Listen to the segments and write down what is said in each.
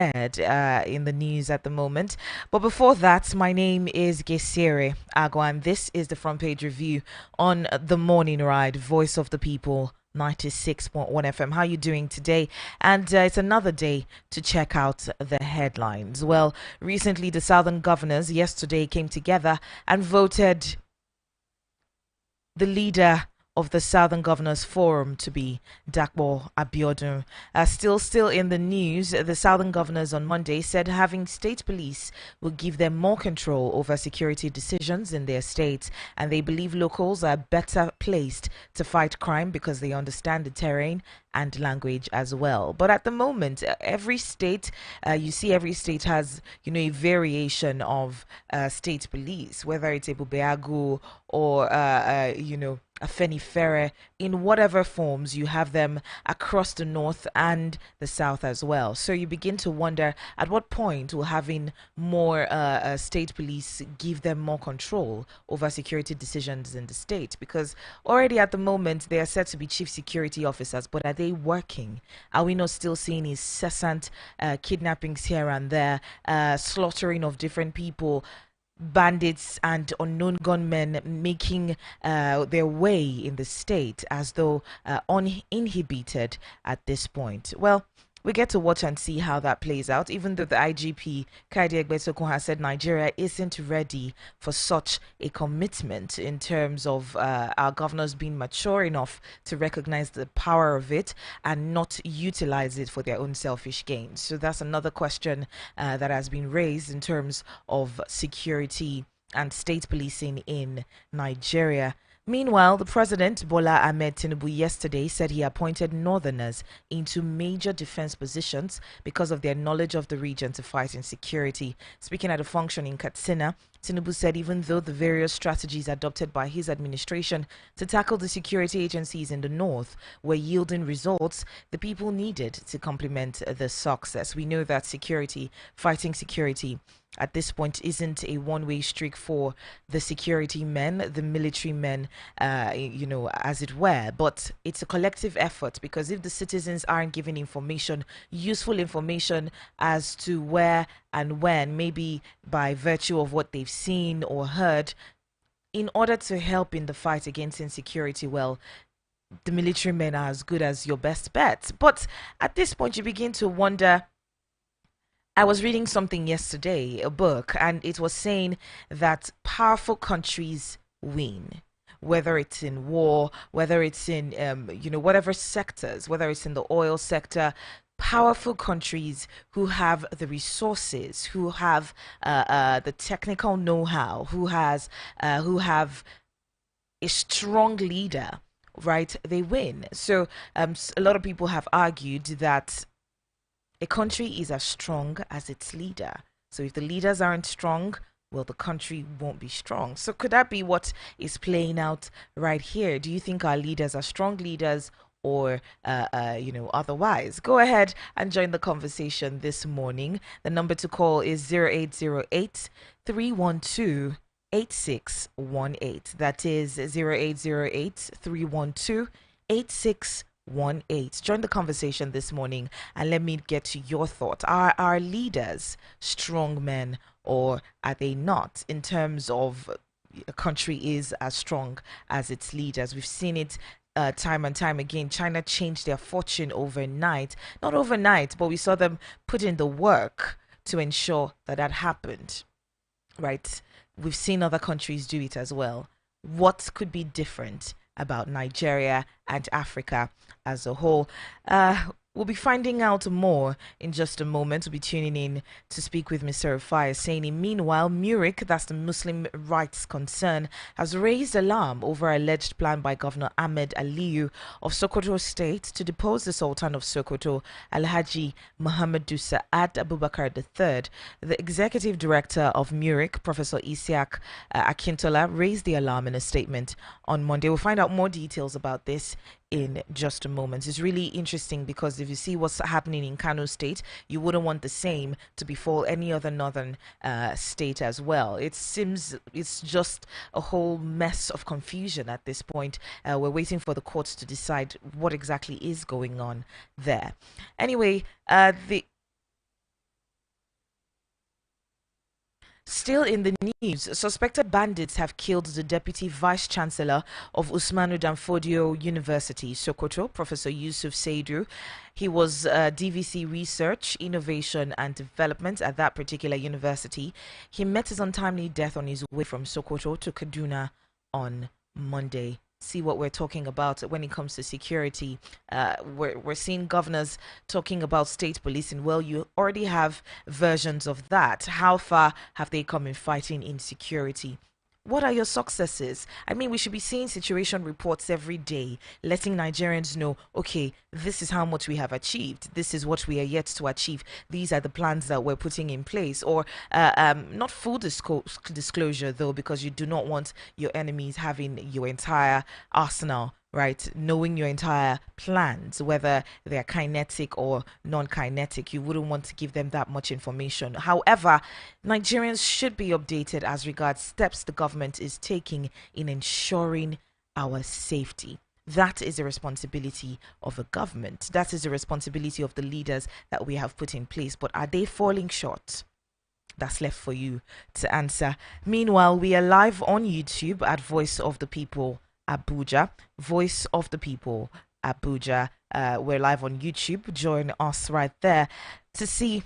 in the news at the moment. But before that, my name is Gesere Agua, and this is the front page review on the morning ride, Voice of the People. 96.1 FM. How are you doing today? And it's another day to check out the headlines. Well, recently the Southern governors yesterday came together and voted the leader of the Southern Governors Forum to be Dakbo Abiodun. Still in the news, the Southern Governors on Monday said having state police will give them more control over security decisions in their states, and they believe locals are better placed to fight crime because they understand the terrain and language as well. But at the moment, every state, you see every state has, a variation of state police, whether it's a Bubeagu or, a Fenifere, in whatever forms you have them across the north and the south as well. So you begin to wonder at what point will having more state police give them more control over security decisions in the state? Because already at the moment they are said to be chief security officers, but are they working? Are we not still seeing incessant kidnappings here and there, slaughtering of different people? Bandits and unknown gunmen making their way in the state as though uninhibited at this point. Well, we get to watch and see how that plays out, even though the IGP, Kaide Egbetokun, has said Nigeria isn't ready for such a commitment in terms of our governors being mature enough to recognize the power of it and not utilize it for their own selfish gains. So that's another question that has been raised in terms of security and state policing in Nigeria. Meanwhile, the president, Bola Ahmed Tinubu, yesterday said he appointed northerners into major defense positions because of their knowledge of the region to fight insecurity. Speaking at a function in Katsina, Tinubu said even though the various strategies adopted by his administration to tackle the security agencies in the north were yielding results, the people needed to complement the success. We know that fighting security, at this point isn't a one-way street for the security men, the military men, as it were, but it's a collective effort because if the citizens aren't given information, useful information as to where and when, maybe by virtue of what they've seen or heard, in order to help in the fight against insecurity, well, the military men are as good as your best bet. But at this point, you begin to wonder. I was reading something yesterday, a book, and it was saying that powerful countries win. Whether it's in war, whether it's in, whatever sectors, whether it's in the oil sector, powerful countries who have the resources, who have the technical know-how, who have a strong leader, right? They win. So a lot of people have argued that a country is as strong as its leader. So if the leaders aren't strong, well, the country won't be strong. So could that be what is playing out right here? Do you think our leaders are strong leaders or, otherwise? Go ahead and join the conversation this morning. The number to call is 0808 312 8618. That is 0808 312 8618. Join the conversation this morning and let me get to your thoughts. Are our leaders strong men or are they not? In terms of a country is as strong as its leaders. We've seen it time and time again. China changed their fortune overnight. Not overnight, but we saw them put in the work to ensure that that happened. Right? We've seen other countries do it as well. What could be different about Nigeria and Africa as a whole? We'll be finding out more in just a moment. We'll be tuning in to speak with Mr. Rufai Oseni. Meanwhile, Murik, that's the Muslim rights concern, has raised alarm over alleged plan by Governor Ahmed Aliyu of Sokoto State to depose the Sultan of Sokoto, Alhaji Muhammadu Sa'ad Abubakar III. The executive director of Murik, Professor Isiaq Akintola, raised the alarm in a statement on Monday. We'll find out more details about this in just a moment. It's really interesting because if you see what's happening in Kano State, you wouldn't want the same to befall any other northern state as well. It seems it's just a whole mess of confusion at this point. We're waiting for the courts to decide what exactly is going on there. Anyway, the Still in the news, suspected bandits have killed the Deputy Vice Chancellor of Usmanu Danfodio University, Sokoto, Professor Yusuf Saidu. He was DVC Research, Innovation and Development at that particular university. He met his untimely death on his way from Sokoto to Kaduna on Monday. See what we're talking about when it comes to security. We're seeing governors talking about state policing. Well, you already have versions of that. How far have they come in fighting insecurity? What are your successes? I mean, we should be seeing situation reports every day, letting Nigerians know, okay, this is how much we have achieved. This is what we are yet to achieve. These are the plans that we're putting in place. Or not full disclosure, though, because you do not want your enemies having your entire arsenal, right? Knowing your entire plans, whether they're kinetic or non-kinetic, you wouldn't want to give them that much information. However, Nigerians should be updated as regards steps the government is taking in ensuring our safety. That is a responsibility of a government. That is a responsibility of the leaders that we have put in place. But are they falling short? That's left for you to answer. Meanwhile, we are live on YouTube at Voice of the People Abuja. Voice of the People Abuja. We're live on YouTube. Join us right there to see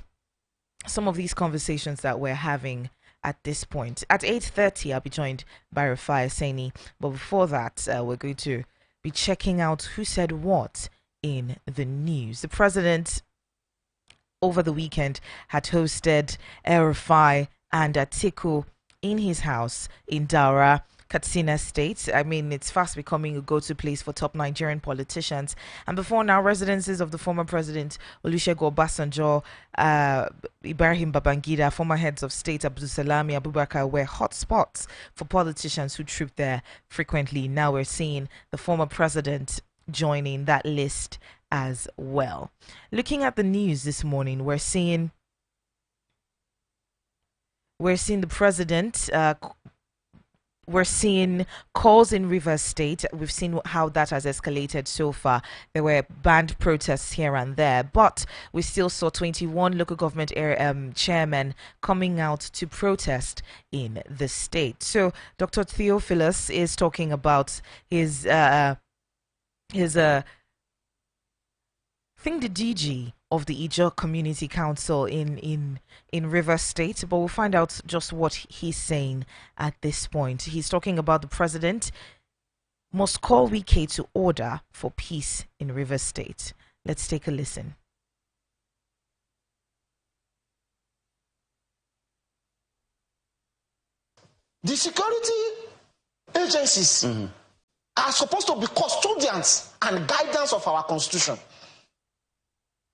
some of these conversations that we're having at this point. At 8:30, I'll be joined by Rufai, Oseni. But before that, we're going to be checking out who said what in the news. The president over the weekend had hosted Rufai and Atiku in his house in Daura, Katsina State. I mean, it's fast becoming a go-to place for top Nigerian politicians. And before now, residences of the former president Olusegun Obasanjo, Ibrahim Babangida, former heads of state Abdulsalami Abubakar were hot spots for politicians who trooped there frequently. Now we're seeing the former president joining that list as well. Looking at the news this morning, we're seeing the president. We're seeing calls in Rivers State. We've seen how that has escalated so far. There were banned protests here and there, but we still saw 21 local government chairmen coming out to protest in the state. So Dr. Theophilus is talking about his I think the DG of the Ijaw Community Council in Rivers State, but we'll find out just what he's saying at this point. He's talking about the president must call Wike to order for peace in Rivers State. Let's take a listen. The security agencies are supposed to be custodians and guidance of our constitution.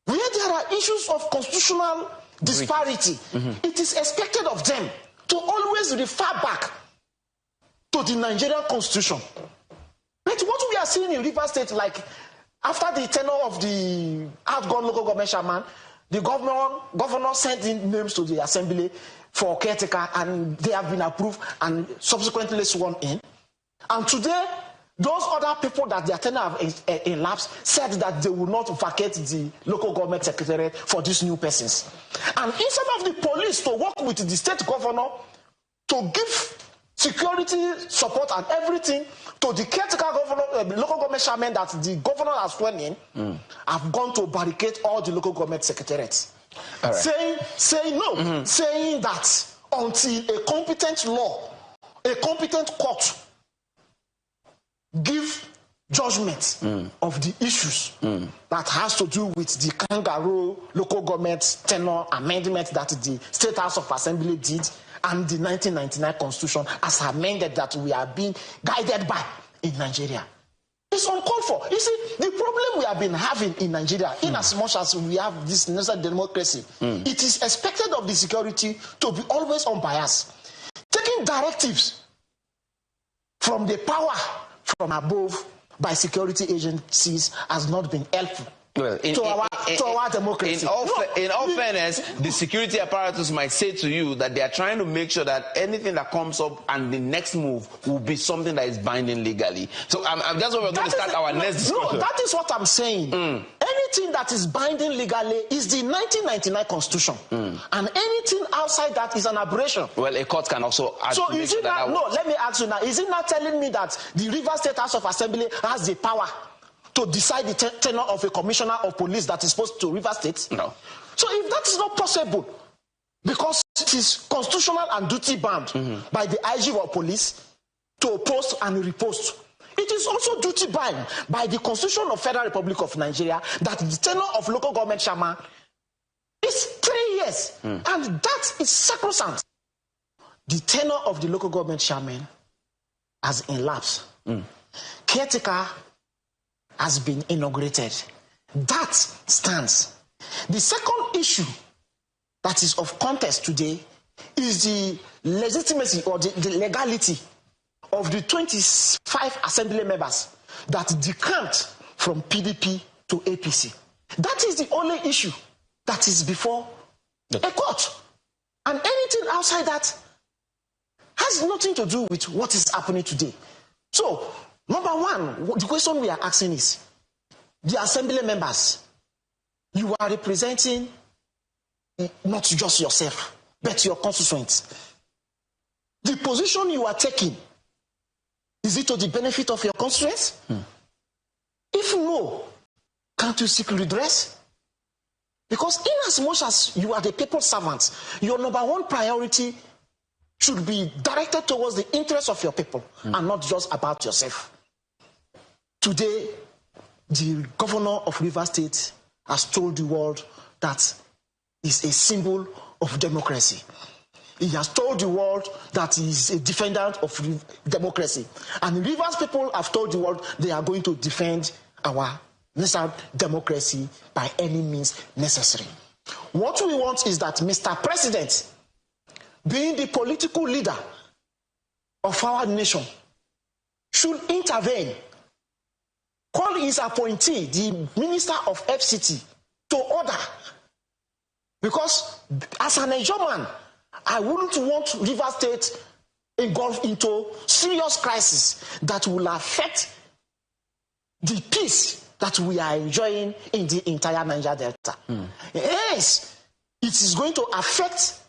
Where there are issues of constitutional disparity, it is expected of them to always refer back to the Nigerian constitution. But what we are seeing in Rivers State, like after the tenure of the outgone local government chairman, the governor sent in names to the assembly for caretaker, and they have been approved and subsequently sworn in. And today, those other people that their tenure have elapsed said that they will not vacate the local government secretariat for these new persons. And instead of the police to work with the state governor to give security support and everything to the caretaker governor, local government chairman that the governor has sworn in, have gone to barricade all the local government secretariats. Right. Saying that until a competent a competent court give judgment of the issues that has to do with the kangaroo local government tenure amendment that the State House of Assembly did and the 1999 Constitution as amended that we are being guided by in Nigeria. It's uncalled for. You see, the problem we have been having in Nigeria, in as much as we have this national democracy, it is expected of the security to be always unbiased. Taking directives from the power from above by security agencies has not been helpful to our democracy. In all fairness, the security apparatus might say to you that they are trying to make sure that anything that comes up and the next move will be something that is binding legally. So that's what we're going to start our next discussion. No, that is what I'm saying. thing that is binding legally is the 1999 Constitution. And anything outside that is an aberration. Well, a court can also add So to make is sure it that not, that no, works. let me ask you now, is it not telling me that the Rivers State House of Assembly has the power to decide the tenure of a commissioner of police that is supposed to Rivers State? No. So if that is not possible, because it is constitutional and duty bound by the IG of police to post and repost, it is also duty bound by the Constitution of Federal Republic of Nigeria that the tenure of local government chairman is 3 years, and that is sacrosanct. The tenure of the local government chairman has elapsed. Caretaker has been inaugurated. That stands. The second issue that is of contest today is the legitimacy or the legality of the 25 assembly members that decamped from PDP to APC. That is the only issue that is before a court. And anything outside that has nothing to do with what is happening today. So, number one, the question we are asking is, the assembly members, you are representing not just yourself, but your constituents. The position you are taking, is it to the benefit of your constituents? If no, can't you seek redress? Because in as much as you are the people's servants, your number one priority should be directed towards the interests of your people and not just about yourself. Today, the governor of Rivers State has told the world that is a symbol of democracy. He has told the world that he is a defender of democracy. And Rivers people have told the world they are going to defend our national democracy by any means necessary. What we want is that Mr. President, being the political leader of our nation, should intervene, call his appointee, the Minister of FCT, to order. Because as a Nigerian, I wouldn't want Rivers State engulfed into serious crisis that will affect the peace that we are enjoying in the entire Niger Delta. Yes, it is going to affect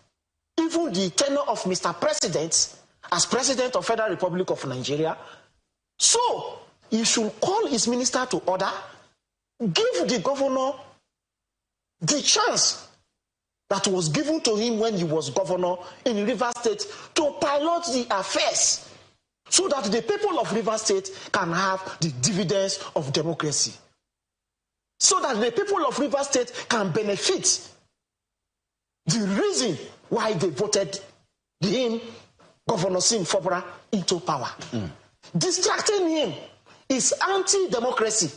even the tenure of Mr. President as President of Federal Republic of Nigeria. So, he should call his minister to order, give the governor the chance that was given to him when he was governor in Rivers State to pilot the affairs so that the people of Rivers State can have the dividends of democracy. So that the people of Rivers State can benefit the reason why they voted him, Governor Sim Fobra, into power. Distracting him is anti-democracy,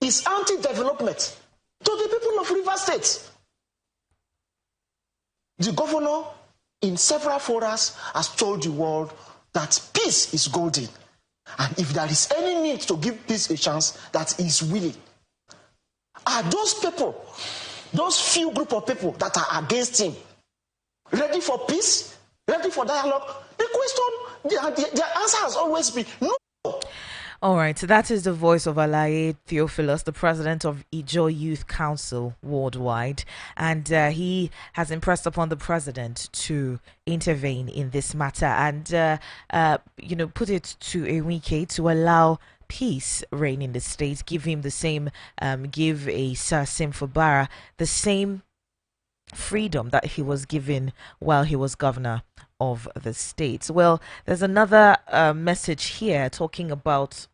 is anti-development to the people of Rivers State. The governor, in several forums, has told the world that peace is golden. And if there is any need to give peace a chance, that he is willing. Are those people, those few group of people that are against him, ready for peace? Ready for dialogue? The question, the answer has always been no. All right, so that is the voice of Alaye Theophilus, the president of Ijaw Youth Council worldwide, and he has impressed upon the president to intervene in this matter and, put it to Enrique to allow peace reign in the state, give him the same, give a Sir Sim Fubara the same freedom that he was given while he was governor of the state. Well, there's another message here talking about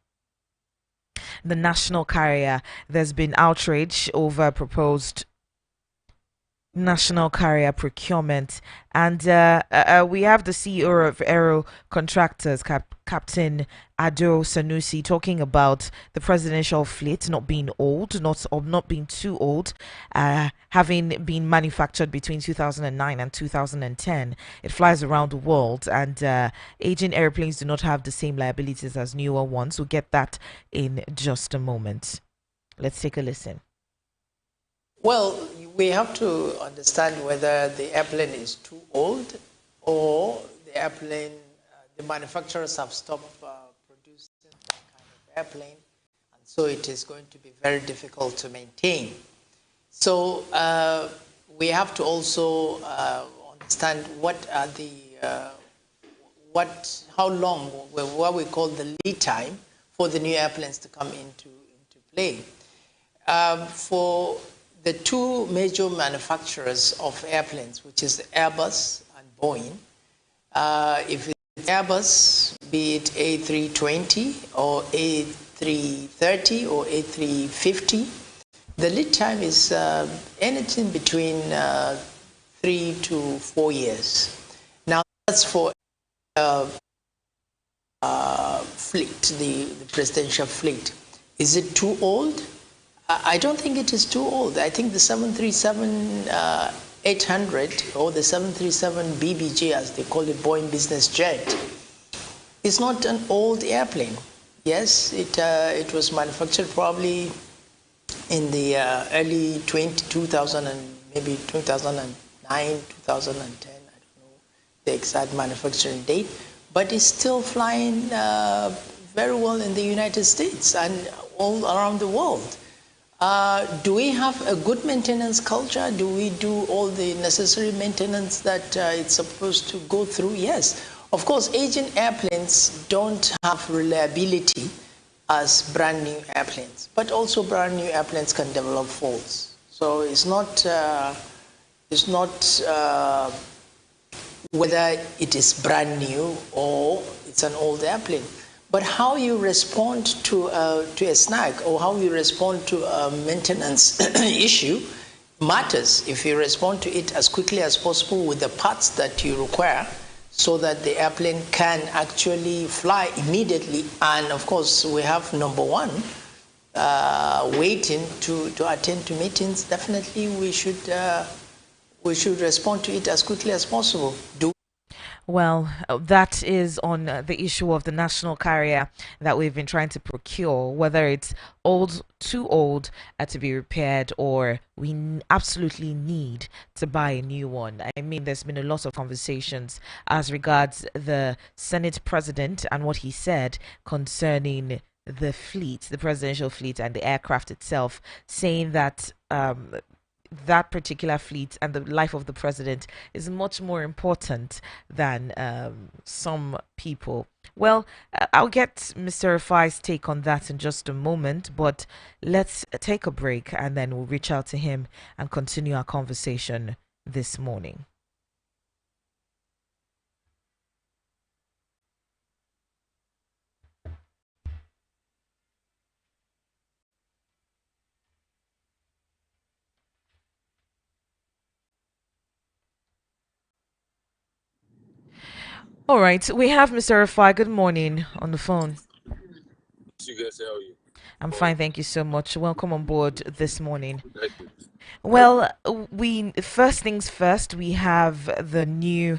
the national carrier. There's been outrage over proposed national carrier procurement, and we have the CEO of Aero Contractors, Captain Ado Sanusi, talking about the presidential fleet not being old, not being too old, having been manufactured between 2009 and 2010. It flies around the world, and aging airplanes do not have the same liabilities as newer ones. We'll get that in just a moment. Let's take a listen. Well, we have to understand whether the airplane is too old or the airplane, the manufacturers have stopped producing that kind of airplane, and so it is going to be very difficult to maintain. So we have to also understand what are the how long, what we call the lead time for the new airplanes to come into play. For the two major manufacturers of airplanes, which is Airbus and Boeing, if it's Airbus, be it A320 or A330 or A350, the lead time is anything between 3 to 4 years. Now that's for fleet, the presidential fleet. Is it too old? I don't think it is too old. I think the 737-800 or the 737 BBJ, as they call it, Boeing Business Jet, is not an old airplane. Yes, it was manufactured probably in the early 2000 and maybe 2009, 2010. I don't know the exact manufacturing date, but it's still flying very well in the United States and all around the world. Do we have a good maintenance culture? Do we do all the necessary maintenance that it's supposed to go through? Yes. Of course, aging airplanes don't have reliability as brand new airplanes, but also brand new airplanes can develop faults. So it's not whether it is brand new or it's an old airplane. But how you respond to a snag or how you respond to a maintenance issue matters. If you respond to it as quickly as possible with the parts that you require so that the airplane can actually fly immediately, and of course we have number one waiting to attend to meetings, definitely we should respond to it as quickly as possible. Well, that is on the issue of the national carrier that we've been trying to procure, whether it's old, too old to be repaired, or we absolutely need to buy a new one. I mean, there's been a lot of conversations as regards the Senate president and what he said concerning the fleet, the presidential fleet, and the aircraft itself, saying that that particular fleet and the life of the president is much more important than some people. Well, I'll get Mr. Rufai's take on that in just a moment, but let's take a break and then we'll reach out to him and continue our conversation this morning. All right, we have Mr. Rufai. Good morning on the phone. You guys, how are you? I'm fine, thank you so much. Welcome on board this morning. Thank you. Well, we first things first, we have the new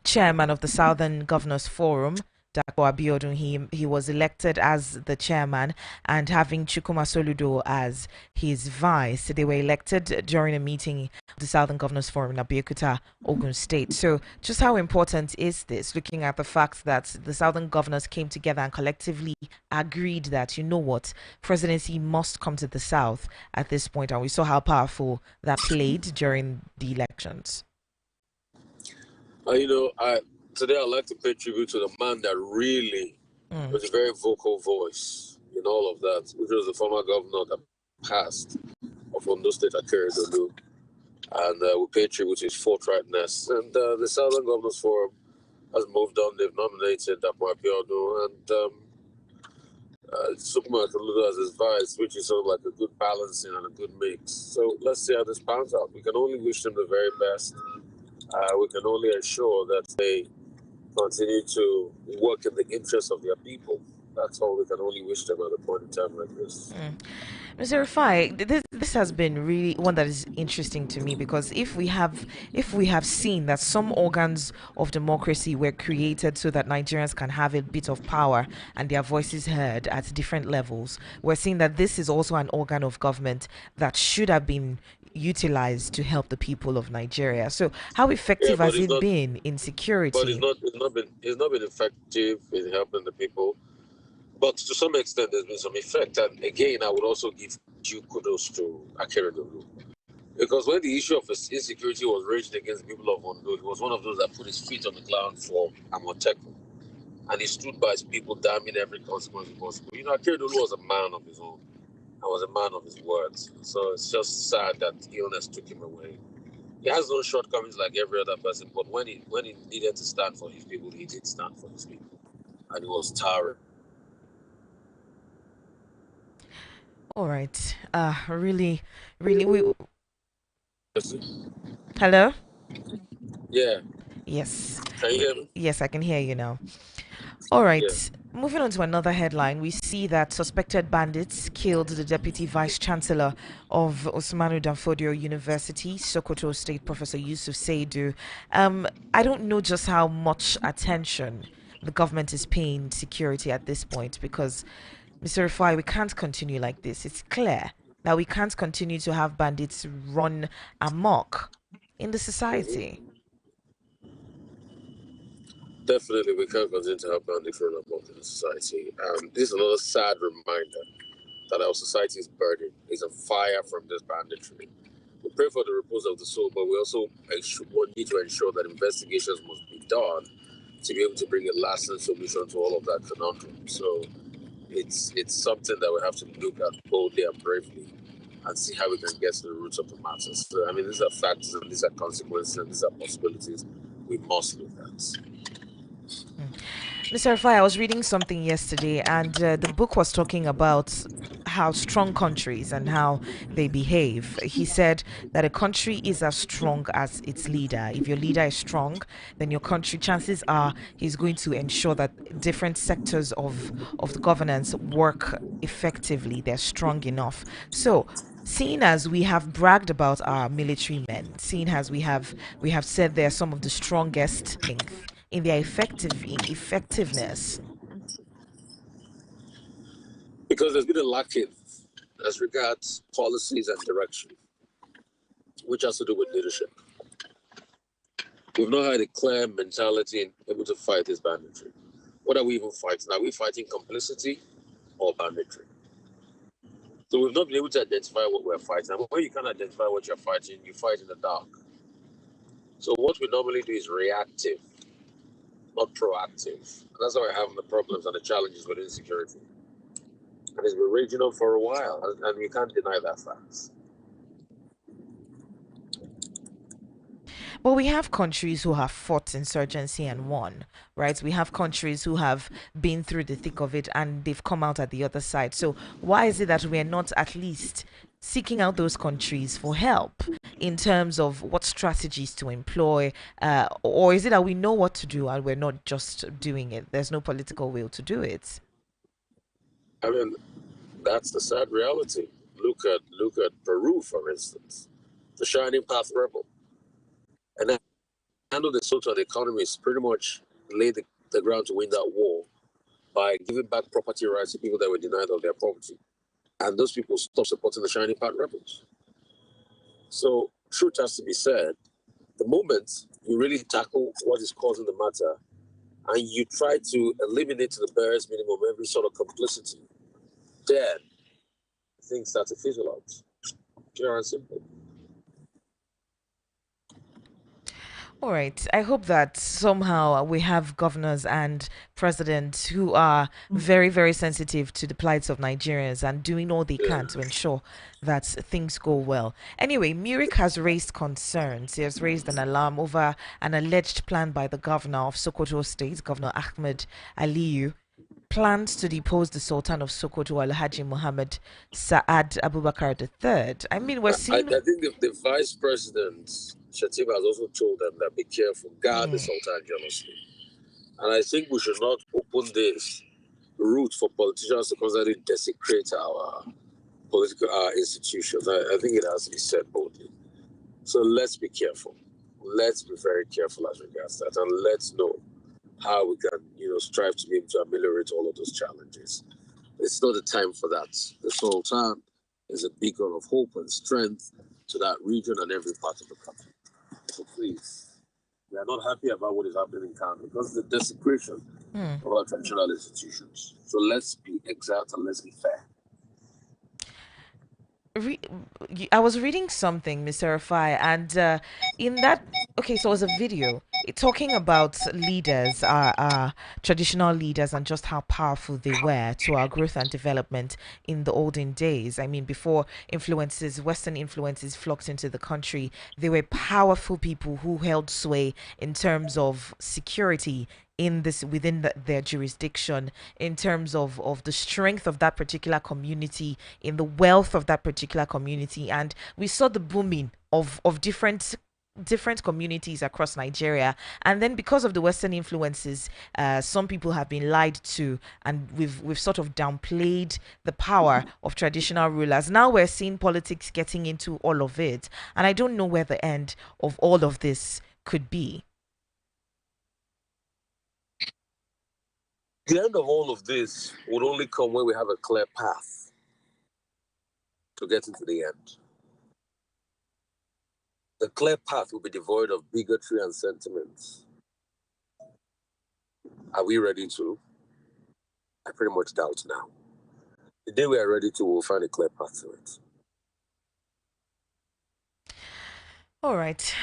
chairman of the Southern Governors Forum, Dako Abiodun. He was elected as the chairman, and having Chukuma Soludo as his vice. They were elected during a meeting of the Southern Governors Forum in Abeokuta, Ogun State. So just how important is this, looking at the fact that the Southern Governors came together and collectively agreed that, you know what, presidency must come to the South at this point, and we saw how powerful that played during the elections. Today I'd like to pay tribute to the man that really was a very vocal voice in all of that, which was the former governor that passed of Ondo State, Akeredolu. And we pay tribute to his forthrightness. And the Southern Governors Forum has moved on. They've nominated Dako Abiodun and Sukuma Soludo as his vice, which is sort of like a good balancing and a good mix. So let's see how this pans out. We can only wish them the very best. We can only ensure that they continue to work in the interest of their people. That's all we can only wish them at a point in time like this. Mr. Rufai, this has been really one that is interesting to me, because if we have seen that some organs of democracy were created so that Nigerians can have a bit of power and their voices heard at different levels, we're seeing that this is also an organ of government that should have been utilized to help the people of Nigeria. So how effective has it been in security? But it's not been effective in helping the people. But to some extent, there's been some effect. And again, I would also give due kudos to Akeredolu. Because when the issue of insecurity was raged against the people of Ondo, he was one of those that put his feet on the ground for Amotekun. And he stood by his people, damning every consequence possible. You know, Akeredolu was a man of his own. I was a man of his words. So it's just sad that illness took him away. He has those shortcomings like every other person, but when he needed to stand for his people, he did stand for his people. And he was tiring. All right. Really, we. Hello. Yeah. Yes. Can you hear me? Yes, I can hear you now. All right. Yeah. Moving on to another headline, we see that suspected bandits killed the deputy vice chancellor of Osmanu Danfodio University, Sokoto State, Professor Yusuf Seidu. I don't know just how much attention the government is paying security at this point because, Mr. Rufai, we can't continue like this. It's clear that we can't continue to have bandits run amok in the society. Definitely, we can't continue to have bandits run amok in the society. This is another sad reminder that our society is burdened. There's a fire from this banditry. We pray for the repose of the soul, but we also need to ensure that investigations must be done to be able to bring a lasting solution to all of that conundrum. So it's something that we have to look at boldly and bravely and see how we can get to the roots of the matter. So, I mean, these are facts and these are consequences and these are possibilities we must look at. Mr. Rufai, I was reading something yesterday, and the book was talking about how strong countries and how they behave. He said that a country is as strong as its leader. If your leader is strong, then your country, chances are, he's going to ensure that different sectors of the governance work effectively. They're strong enough. So, seeing as we have bragged about our military men, seeing as we have said they're some of the strongest in their effectiveness. Because there's been a lacking as regards policies and direction, which has to do with leadership. We've not had a clear mentality and able to fight this banditry. What are we even fighting? Are we fighting complicity or banditry? So we've not been able to identify what we're fighting. And when you can't identify what you're fighting, you fight in the dark. So what we normally do is reactive, not proactive. And that's why we're having the problems and the challenges with insecurity. And it's been raging on for a while, and we can't deny that fact. Well, we have countries who have fought insurgency and won, right? We have countries who have been through the thick of it and they've come out at the other side. So, why is it that we're not at least seeking out those countries for help in terms of what strategies to employ? Or is it that we know what to do and we're not just doing it? There's no political will to do it. I mean, that's the sad reality. Look at Peru, for instance, the Shining Path rebel. And then handle the social economies pretty much laid the ground to win that war by giving back property rights to people that were denied of their property. And those people stopped supporting the Shining Path rebels. So, truth has to be said, the moment you really tackle what is causing the matter and you try to eliminate to the barest minimum every sort of complicity, then things start to fizzle out. Pure and simple. All right. I hope that somehow we have governors and presidents who are very, very sensitive to the plights of Nigerians and doing all they can to ensure that things go well. Anyway, Murik has raised concerns. He has raised an alarm over an alleged plan by the governor of Sokoto State, Governor Ahmed Aliyu, plans to depose the Sultan of Sokoto, Alhaji Muhammad Saad Abubakar III. I mean, we're seeing. I think the vice president, Shatima, has also told them that be careful, guard the Sultan jealously. And I think we should not open this route for politicians to constantly desecrate our political institutions. I think it has to be said boldly. So let's be careful. Let's be very careful as regards that, and let's know how we can, strive to be able to ameliorate all of those challenges. It's not the time for that. The Sultan is a beacon of hope and strength to that region and every part of the country. So please, We are not happy about what is happening in Kano because of the desecration of our traditional institutions. So let's be exact and let's be fair. I was reading something, Mr. Rufai, and in that, okay, so it was a video talking about leaders, traditional leaders, and just how powerful they were to our growth and development in the olden days. I mean, before Western influences flocked into the country, they were powerful people who held sway in terms of security within their jurisdiction, in terms of the strength of that particular community, in the wealth of that particular community. And we saw the booming of different communities across Nigeria. And then because of the Western influences, some people have been lied to, and we've sort of downplayed the power of traditional rulers. Now we're seeing politics getting into all of it, and I don't know where the end of all of this could be. The end of all of this would only come when we have a clear path to getting to the end. The clear path will be devoid of bigotry and sentiments. Are we ready to? I pretty much doubt now. The day we are ready to, we'll find a clear path to it. All right.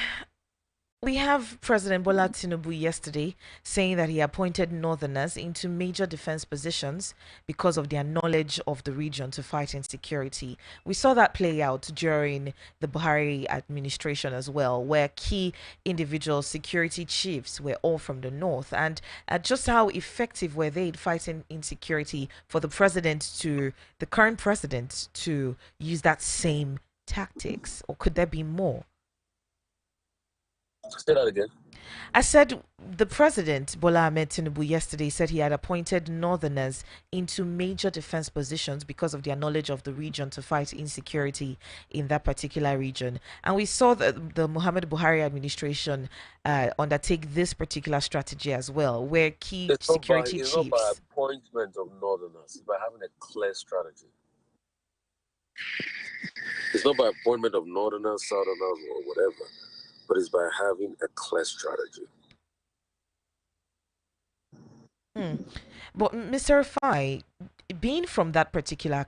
We have President Bola Tinubu yesterday saying that he appointed Northerners into major defense positions because of their knowledge of the region to fight insecurity. We saw that play out during the Buhari administration as well, where key individual security chiefs were all from the north. And just how effective were they in fighting insecurity for the current president to use that same tactics? Or could there be more? Say that again. I said the president, Bola Ahmed Tinubu, yesterday said he had appointed Northerners into major defense positions because of their knowledge of the region to fight insecurity in that particular region. And we saw the Muhammad Buhari administration undertake this particular strategy as well, where key security chiefs... It's not by appointment of Northerners, it's by having a clear strategy. It's not by appointment of Northerners, Southerners, or whatever, but it's by having a clear strategy. But Mr. Rufai, being from that particular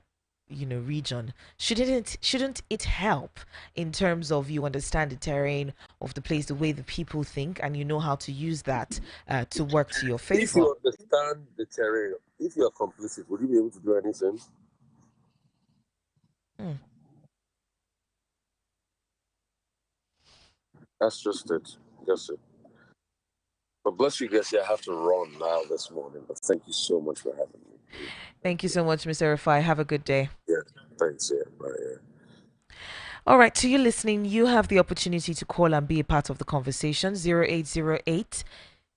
region, shouldn't it help in terms of you understand the terrain of the place, the way the people think, and you know how to use that to work to your favor? If you understand the terrain, if you are complicit, would you be able to do anything? That's just it. That's it. But bless you, guys. I have to run now this morning. But thank you so much for having me. Thank you so much, Mr. Rufai. Have a good day. Yeah, thanks. Yeah, bye. Yeah. All right, to you listening, you have the opportunity to call and be a part of the conversation. 0808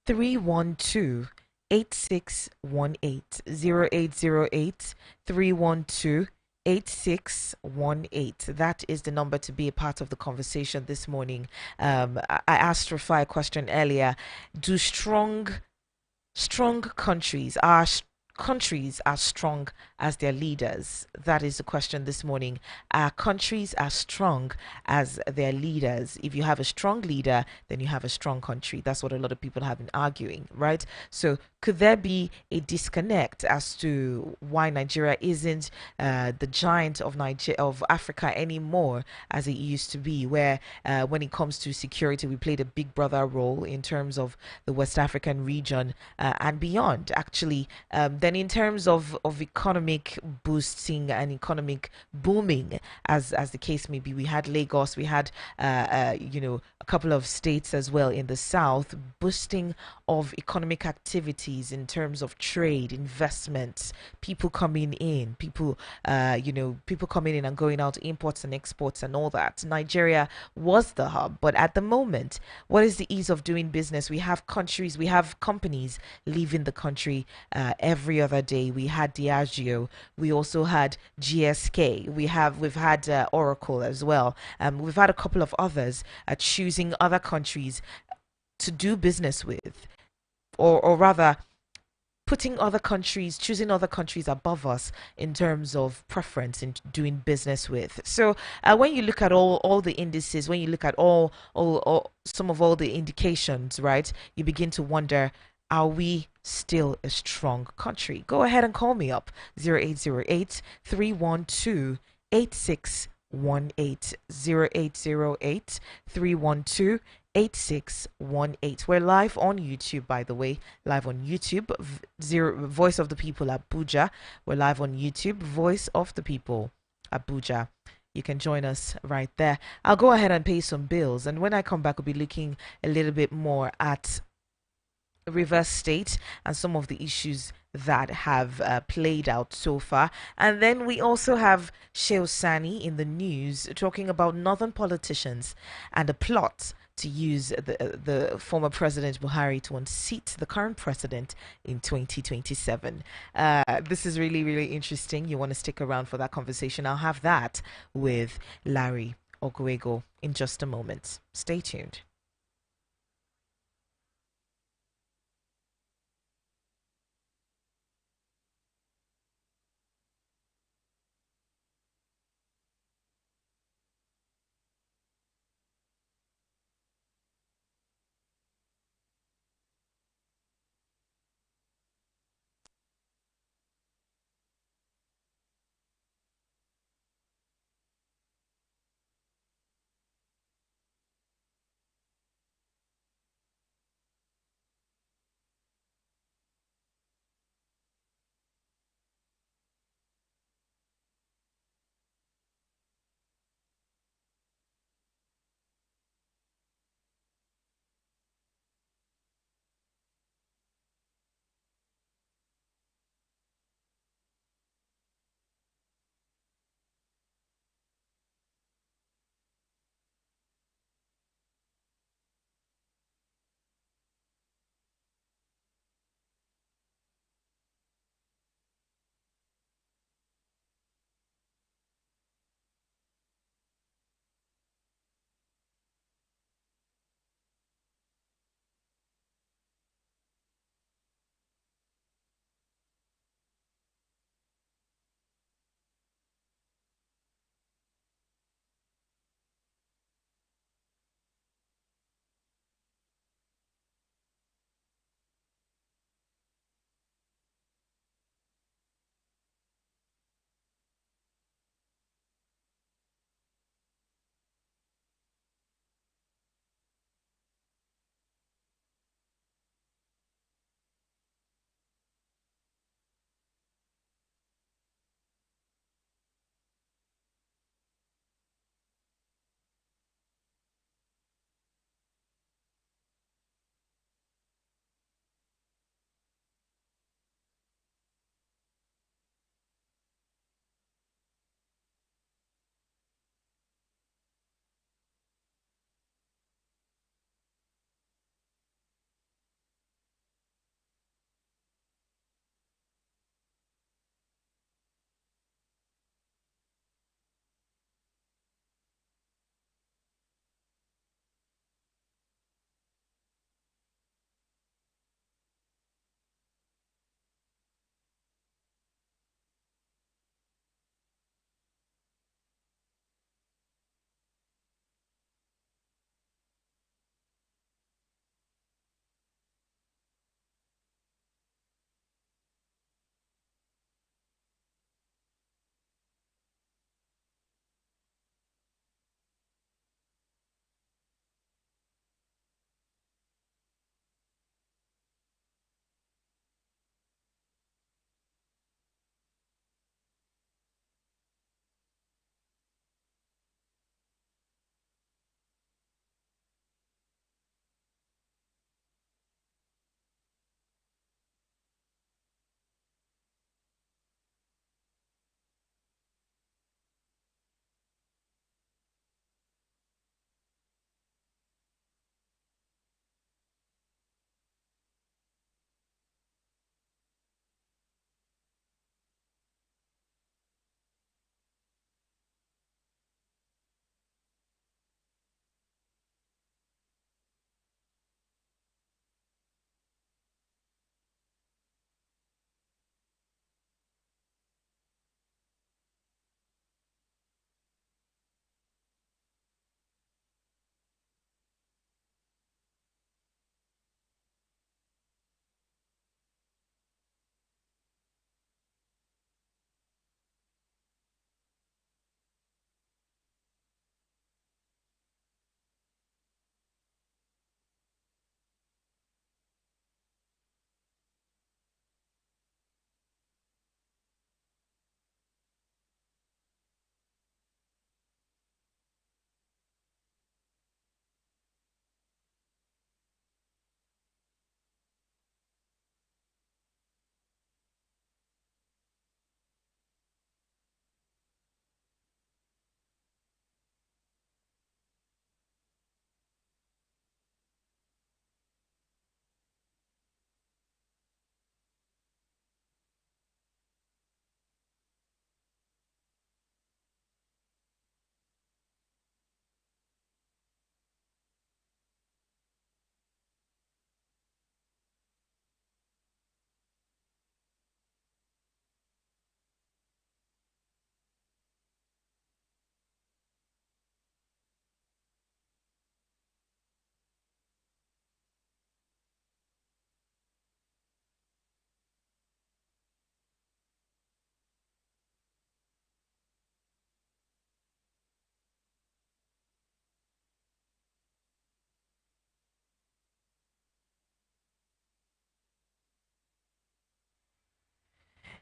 312 8618. 0808 312 8618. That is the number to be a part of the conversation this morning. I asked Rufai a question earlier. Do strong countries are strong as their leaders? That is the question this morning. Are countries as strong as their leaders? If you have a strong leader, then you have a strong country. That's what a lot of people have been arguing, right? So could there be a disconnect as to why Nigeria isn't the giant of Africa anymore as it used to be, where when it comes to security, we played a big brother role in terms of the West African region and beyond, actually. Then in terms of economic boosting and economic booming, as the case may be, we had Lagos, we had a couple of states as well in the south, boosting of economic activities in terms of trade, investments, people coming in, people coming in and going out, imports and exports and all that. Nigeria was the hub, but at the moment, what is the ease of doing business? We have companies leaving the country every other day. We had Diageo, we also had GSK, we've had Oracle as well. We've had a couple of others choosing other countries to do business with, or rather putting other countries, choosing other countries above us in terms of preference in doing business with. So when you look at all the indices, when you look at all some of all the indications, right, you begin to wonder, are we still a strong country? Go ahead and call me up 0808 312 8618 0808 312 8618. We're live on YouTube, by the way. Live on YouTube, Voice of the People Abuja. We're live on YouTube, Voice of the People Abuja. You can join us right there. I'll go ahead and pay some bills, and when I come back, we'll be looking a little bit more at Rivers State and some of the issues that have played out so far. And then we also have Oseni in the news talking about northern politicians and a plot to use the former President Buhari to unseat the current president in 2027. This is really, really interesting. You want to stick around for that conversation. I'll have that with Larry Oguego in just a moment. Stay tuned.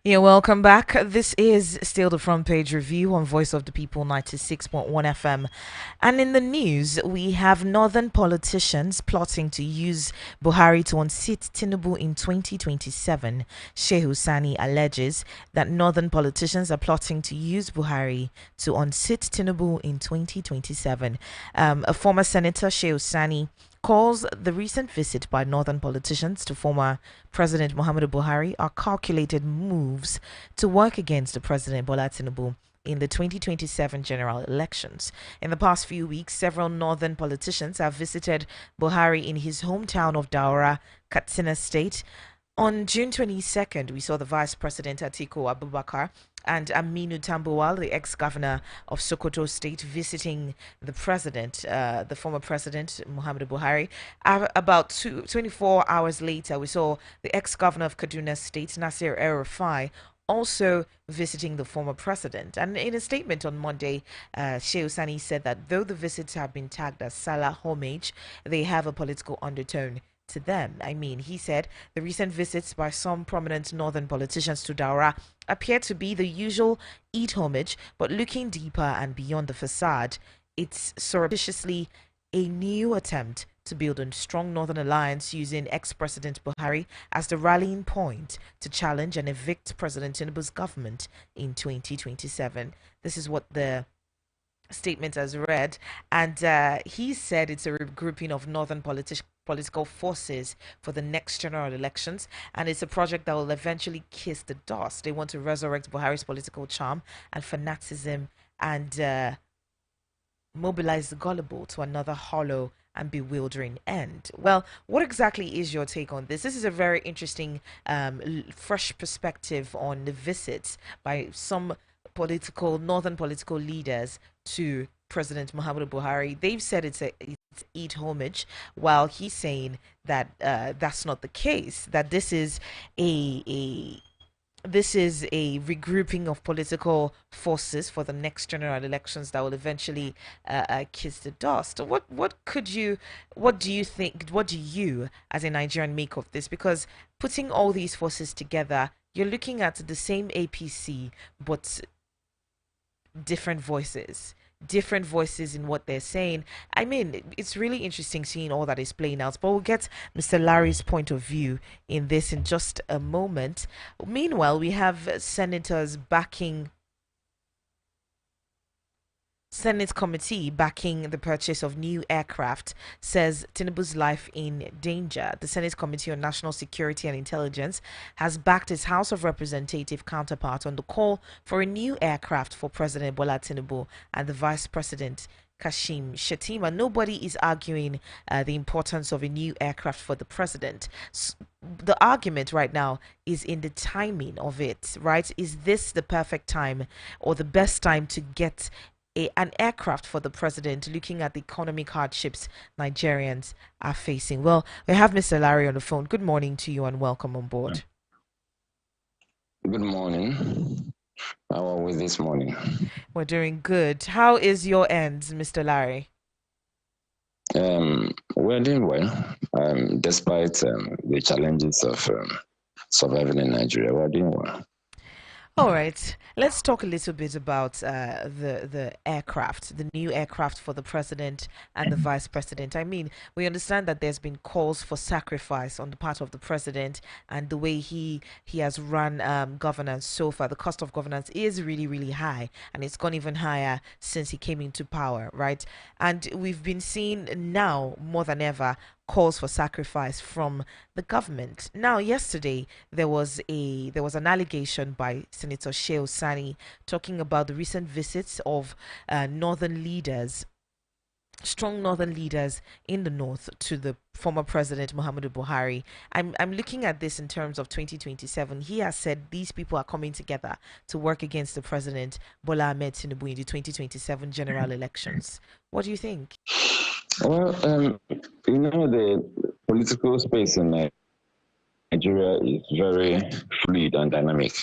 Yeah, welcome back. This is still the front page review on Voice of the People 96.1 FM. And in the news, we have northern politicians plotting to use Buhari to unseat Tinubu in 2027. Shehu Oseni alleges that northern politicians are plotting to use Buhari to unseat Tinubu in 2027. A former senator, Shehu Oseni, calls the recent visit by northern politicians to former President Muhammadu Buhari are calculated moves to work against the President Bola Tinubu in the 2027 general elections. In the past few weeks, several northern politicians have visited Buhari in his hometown of Daura, Katsina State. On June 22nd, we saw the Vice President Atiku Abubakar and Aminu Tambuwal, the ex-governor of Sokoto State, visiting the president, the former president, Muhammadu Buhari. About 24 hours later, we saw the ex-governor of Kaduna State, Nasir Rufai, also visiting the former president. And in a statement on Monday, Shehu Oseni said that though the visits have been tagged as Salah homage, they have a political undertone to them. I mean, he said the recent visits by some prominent northern politicians to Daura appear to be the usual eat homage, but looking deeper and beyond the facade, it's surreptitiously a new attempt to build a strong northern alliance using ex-president Buhari as the rallying point to challenge and evict President Tinubu's government in 2027. This is what the statement has read, and he said it's a regrouping of northern political forces for the next general elections, and it's a project that will eventually kiss the dust. They want to resurrect Buhari's political charm and fanaticism and mobilize the gullible to another hollow and bewildering end. Well, what exactly is your take on this? This is a very interesting, fresh perspective on the visits by some northern political leaders to President Muhammadu Buhari. They've said it's eat homage, while he's saying that that's not the case. That this is a regrouping of political forces for the next general elections that will eventually kiss the dust. What do you think? What do you, as a Nigerian, make of this? Because putting all these forces together, you're looking at the same APC, but different voices in what they're saying. I mean, it's really interesting seeing all that is playing out, but we'll get Mr. Larry's point of view in this in just a moment. Meanwhile, we have Senate committee backing the purchase of new aircraft, says Tinubu's life in danger. The Senate Committee on National Security and Intelligence has backed its House of Representative counterpart on the call for a new aircraft for President Bola Tinubu and the Vice President Kashim Shettima. Nobody is arguing the importance of a new aircraft for the president. The argument right now is in the timing of it, right? Is this the perfect time or the best time to get an aircraft for the president, looking at the economic hardships Nigerians are facing? Well, we have Mr. Larry on the phone. Good morning to you and welcome on board. Good morning. How are we this morning? We're doing good. How is your end, Mr. Larry? We're doing well, despite the challenges of surviving in Nigeria. We're doing well. All right, let's talk a little bit about the aircraft, the new aircraft for the president and the vice president. I mean, we understand that there's been calls for sacrifice on the part of the president and the way he has run governance so far. The cost of governance is really, really high, and it's gone even higher since he came into power, right? And we've been seeing now more than ever calls for sacrifice from the government. Now, yesterday there was an allegation by Senator Shehu Oseni talking about the recent visits of northern leaders, strong northern leaders in the north, to the former president Muhammadu Buhari. I'm looking at this in terms of 2027. He has said these people are coming together to work against the president Bola Ahmed Tinubu in the 2027 general elections. What do you think? Well, the political space in Nigeria is very fluid and dynamic.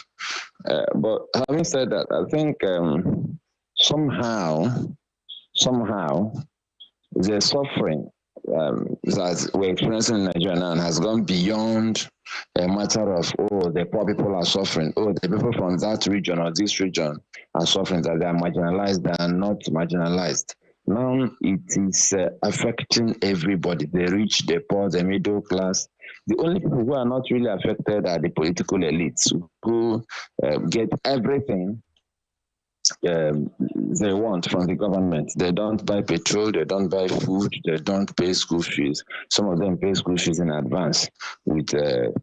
But having said that, I think somehow they're suffering that we're experiencing in Nigeria now has gone beyond a matter of, oh, the poor people are suffering, oh, the people from that region or this region are suffering, that they are marginalized, they are not marginalized. Now it is affecting everybody, the rich, the poor, the middle class. The only people who are not really affected are the political elites who get everything they want from the government. They don't buy petrol, they don't buy food, they don't pay school fees. Some of them pay school fees in advance with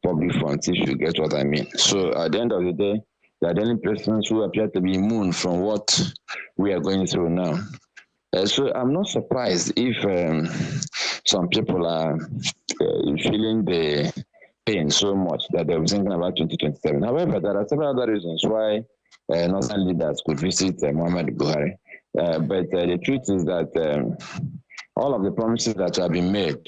public funds, if you get what I mean. So at the end of the day, they are the only persons who appear to be immune from what we are going through now. So I'm not surprised if some people are feeling the pain so much that they're thinking about 2027. However, there are several other reasons why northern leaders could visit Muhammad Buhari. But the truth is that all of the promises that have been made,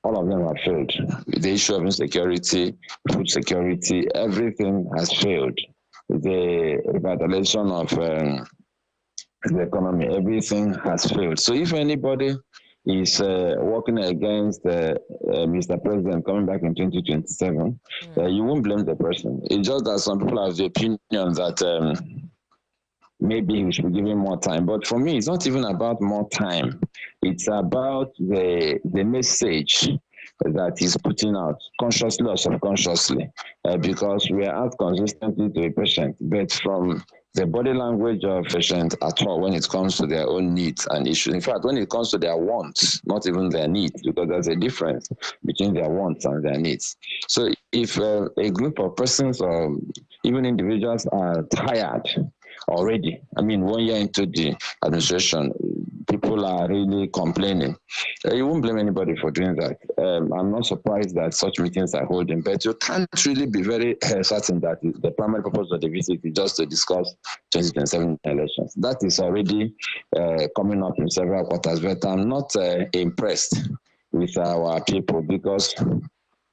all of them have failed. The issue of insecurity, food security, everything has failed. The revitalization of the economy, everything has failed. So if anybody is working against Mr. President coming back in 2027, you won't blame the person. It's just that some people have the opinion that maybe we should give him more time. But for me, it's not even about more time. It's about the message that he's putting out, consciously or subconsciously, because we are out consistently to a patient, but from the body language of patient at all when it comes to their own needs and issues. In fact, when it comes to their wants, not even their needs, because there's a difference between their wants and their needs. So if a group of persons or even individuals are tired already, I mean, 1 year into the administration, people are really complaining. You won't blame anybody for doing that. I'm not surprised that such meetings are holding, but you can't really be very certain that the primary purpose of the visit is just to discuss 2027 elections. That is already coming up in several quarters, but I'm not impressed with our people because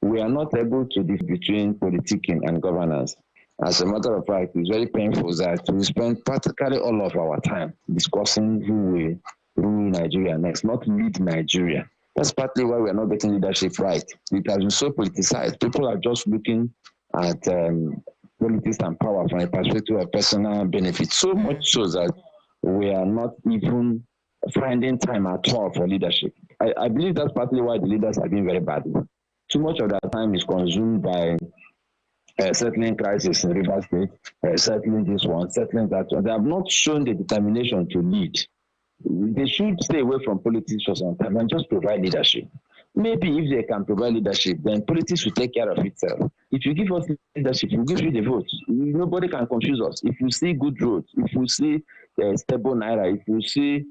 we are not able to differentiate between politicking and governance. As a matter of fact, it's very painful that we spend practically all of our time discussing who will rule Nigeria next, not lead Nigeria. That's partly why we're not getting leadership right. It has been so politicized. People are just looking at politics and power from a perspective of personal benefit, so much so that we are not even finding time at all for leadership. I believe that's partly why the leaders are being very bad. Too much of that time is consumed by settling crisis in River State, settling this one, settling that one. They have not shown the determination to lead. They should stay away from politics for some time and just provide leadership. Maybe if they can provide leadership, then politics will take care of itself. If you give us leadership, we'll give you the votes. Nobody can confuse us. If you see good roads, if you see stable naira, if you see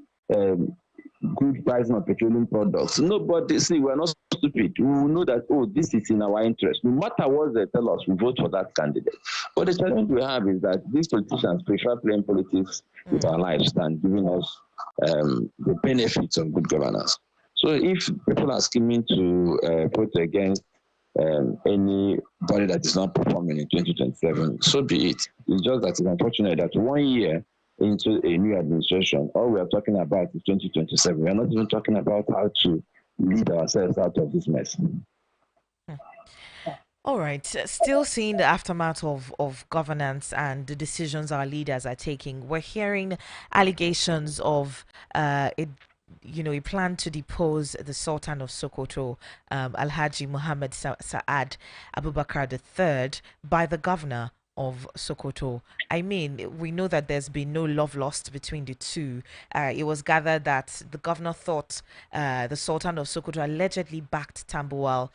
good pricing of petroleum products, nobody, see, we're not stupid. We will know that, oh, this is in our interest. No matter what they tell us, we vote for that candidate. But the challenge we have is that these politicians prefer playing politics with our lives than giving us the benefits of good governance. So if people are scheming to vote against anybody that is not performing in 2027, so be it. It's just that it's unfortunate that 1 year into a new administration, all we are talking about is 2027. We are not even talking about how to lead ourselves out of this mess. All right. Still seeing the aftermath of governance and the decisions our leaders are taking, we're hearing allegations of it. A plan to depose the Sultan of Sokoto, Alhaji Muhammad Saad Abubakar III, by the governor of Sokoto. I mean, we know that there's been no love lost between the two. It was gathered that the governor thought the Sultan of Sokoto allegedly backed Tambuwal,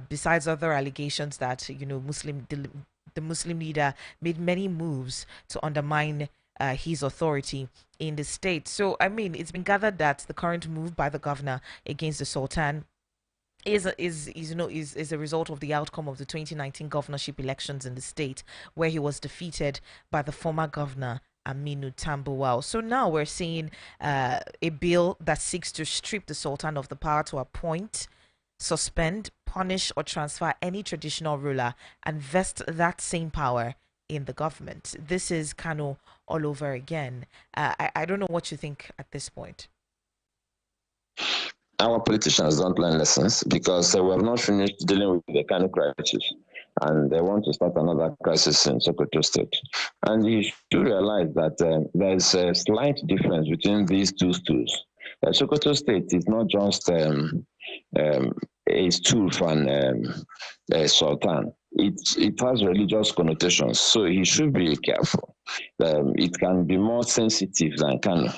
besides other allegations that the Muslim leader made many moves to undermine his authority in the state. So, I mean, it's been gathered that the current move by the governor against the Sultan is a result of the outcome of the 2019 governorship elections in the state, where he was defeated by the former governor Aminu Tambuwal. So now we're seeing a bill that seeks to strip the Sultan of the power to appoint, suspend, punish, or transfer any traditional ruler and vest that same power in the government. This is Kano all over again. I don't know what you think at this point. our politicians don't learn lessons because we have not finished dealing with the kind of crisis, and they want to start another crisis in Sokoto State. And you should realize that there's a slight difference between these two stools. Sokoto State is not just a stool for a sultan. It has religious connotations, so he should be careful. It can be more sensitive than Kano.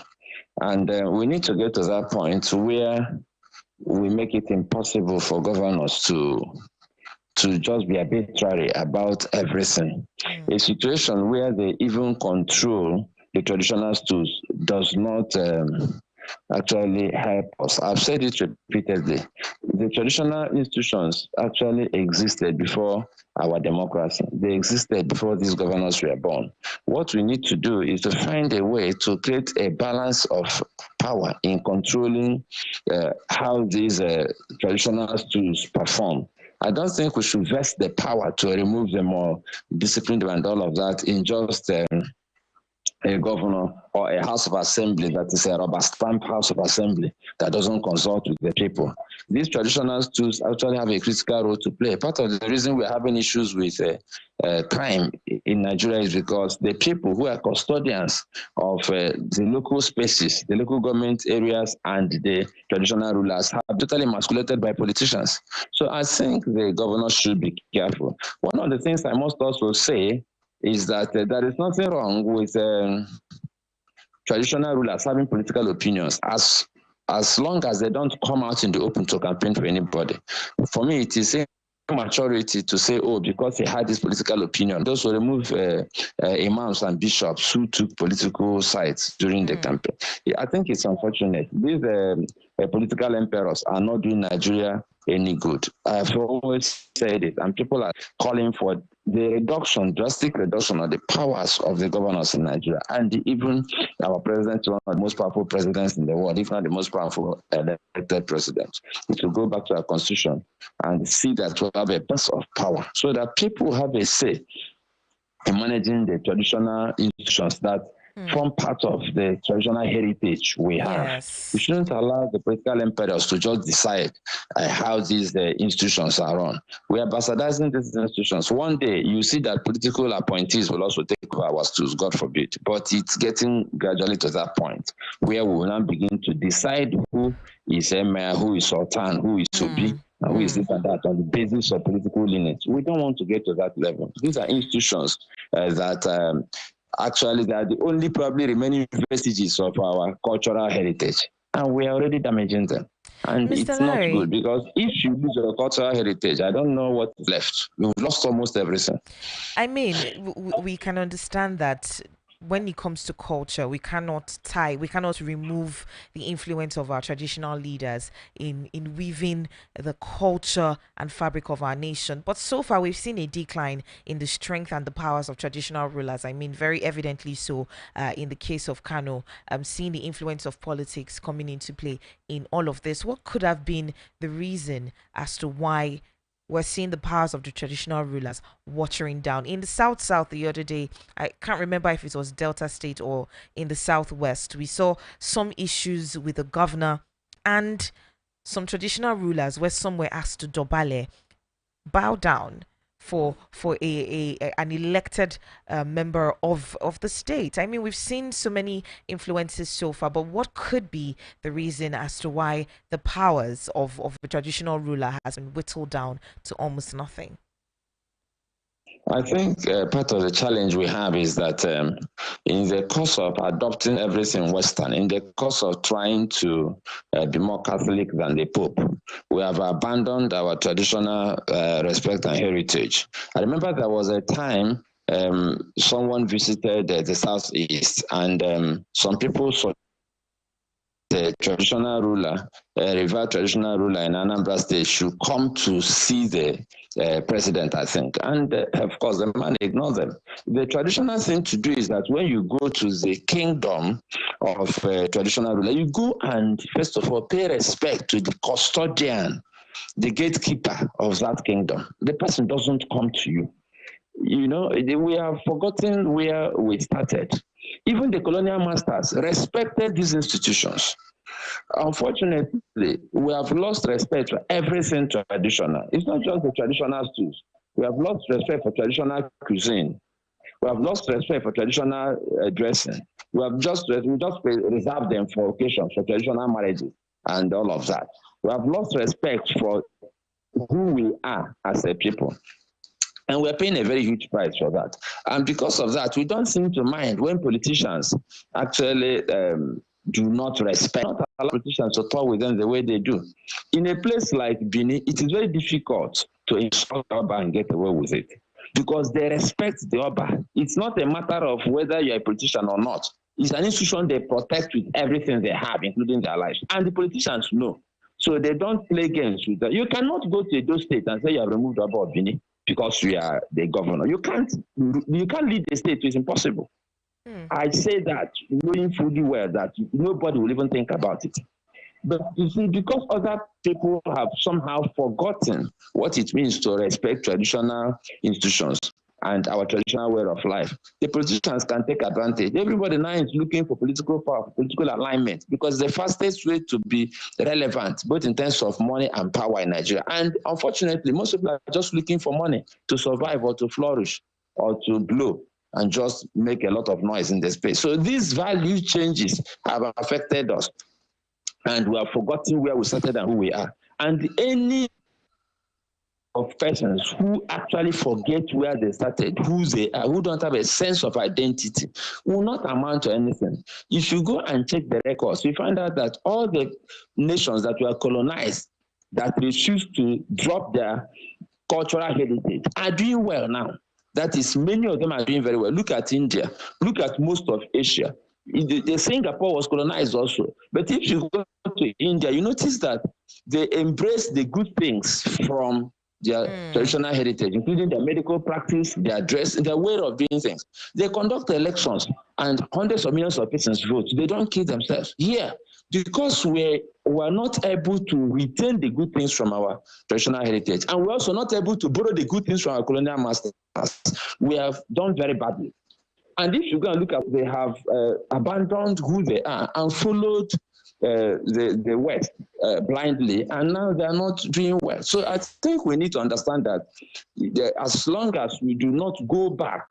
And we need to get to that point where we make it impossible for governors to just be arbitrary about everything. A situation where they even control the traditional stools does not actually help us. I've said it repeatedly. The traditional institutions actually existed before our democracy. They existed before these governors were born. What we need to do is to find a way to create a balance of power in controlling how these traditional stools perform. I don't think we should vest the power to remove them or discipline them and all of that in just a governor or a House of Assembly that is a rubber stamp House of Assembly that doesn't consult with the people. These traditional stools actually have a critical role to play. Part of the reason we're having issues with crime in Nigeria is because the people who are custodians of the local spaces, the local government areas, and the traditional rulers have totally emasculated by politicians. So I think the governor should be careful. One of the things I must also say is that there is nothing wrong with traditional rulers having political opinions as long as they don't come out in the open to campaign for anybody. For me, it is maturity to say, oh, because he had this political opinion, those will remove imams and bishops who took political sides during the campaign. I think it's unfortunate. These political emperors are not doing Nigeria any good. I've always said it, and people are calling for the drastic reduction of the powers of the governors in Nigeria. And even our president is one of the most powerful presidents in the world, if not the most powerful elected president. It will go back to our constitution and see that we have a balance of power so that people have a say in managing the traditional institutions that form part of the traditional heritage we have. Yes. We shouldn't allow the political emperors to just decide how these institutions are run. We are bastardizing these institutions. One day, you see that political appointees will also take over our stools, God forbid. But it's getting gradually to that point where we will now begin to decide who is Emir, who is Sultan, who is Obi, and who is this and that on the basis of political lineage. We don't want to get to that level. These are institutions that actually they are the only probably remaining vestiges of our cultural heritage, and we are already damaging them. And Mr. it's Larry, not good because if you lose your cultural heritage, I don't know what is left. You've lost almost everything. I mean, we can understand that when it comes to culture, we cannot remove the influence of our traditional leaders in weaving the culture and fabric of our nation. But so far, we've seen a decline in the strength and the powers of traditional rulers. I mean, very evidently so in the case of Kano, seeing the influence of politics coming into play in all of this. What could have been the reason as to why we're seeing the powers of the traditional rulers watering down? In the South the other day, I can't remember if it was Delta State or in the Southwest, we saw some issues with the governor and some traditional rulers where some were asked to dobale, bow down for an elected member of the state. I mean, we've seen so many influences so far, but what could be the reason as to why the powers of the traditional ruler has been whittled down to almost nothing? I think part of the challenge we have is that in the course of adopting everything Western, in the course of trying to be more Catholic than the Pope, we have abandoned our traditional respect and heritage. I remember there was a time someone visited the Southeast, and some people saw the traditional ruler, revered traditional ruler in Anambra State should come to see the president, I think. And of course, the man ignored them. The traditional thing to do is that when you go to the kingdom of traditional ruler, you go and first of all pay respect to the custodian, the gatekeeper of that kingdom. The person doesn't come to you. You know, we have forgotten where we started. Even the colonial masters respected these institutions. Unfortunately, we have lost respect for everything traditional. It's not just the traditional stools. We have lost respect for traditional cuisine. We have lost respect for traditional dressing. We just reserve them for occasions, for traditional marriages and all of that. We have lost respect for who we are as a people. And we're paying a very huge price for that. And because of that, we don't seem to mind when politicians actually do not respect, not allow politicians to talk with them the way they do. In a place like Benin, it is very difficult to insult Oba and get away with it because they respect the Oba. It's not a matter of whether you're a politician or not. It's an institution they protect with everything they have, including their lives. And the politicians know. So they don't play games with that. You cannot go to those states and say you have removed Oba of Benin because we are the governor. You can't lead the state. It's impossible. I say that knowing fully well that nobody will even think about it. But you see, because other people have somehow forgotten what it means to respect traditional institutions and our traditional way of life, the politicians can take advantage. Everybody now is looking for political power, political alignment, because the fastest way to be relevant, both in terms of money and power in Nigeria. And unfortunately, most people are just looking for money to survive or to flourish or to blow and just make a lot of noise in the space. So these value changes have affected us. And we have forgotten where we started and who we are. And any of persons who actually forget where they started, who they are, who don't have a sense of identity, will not amount to anything. If you go and check the records, you find out that all the nations that were colonized, that refused to drop their cultural heritage, are doing well now. That is, many of them are doing very well. Look at India. Look at most of Asia. The Singapore was colonized also. But if you go to India, you notice that they embrace the good things from their traditional heritage, including their medical practice, their dress, their way of doing things. They conduct elections and hundreds of millions of persons vote. They don't kill themselves. Here, because we are not able to retain the good things from our traditional heritage, and we're also not able to borrow the good things from our colonial masters, we have done very badly. And if you go and look at, they have abandoned who they are and followed the West blindly, and now they are not doing well. So I think we need to understand that as long as we do not go back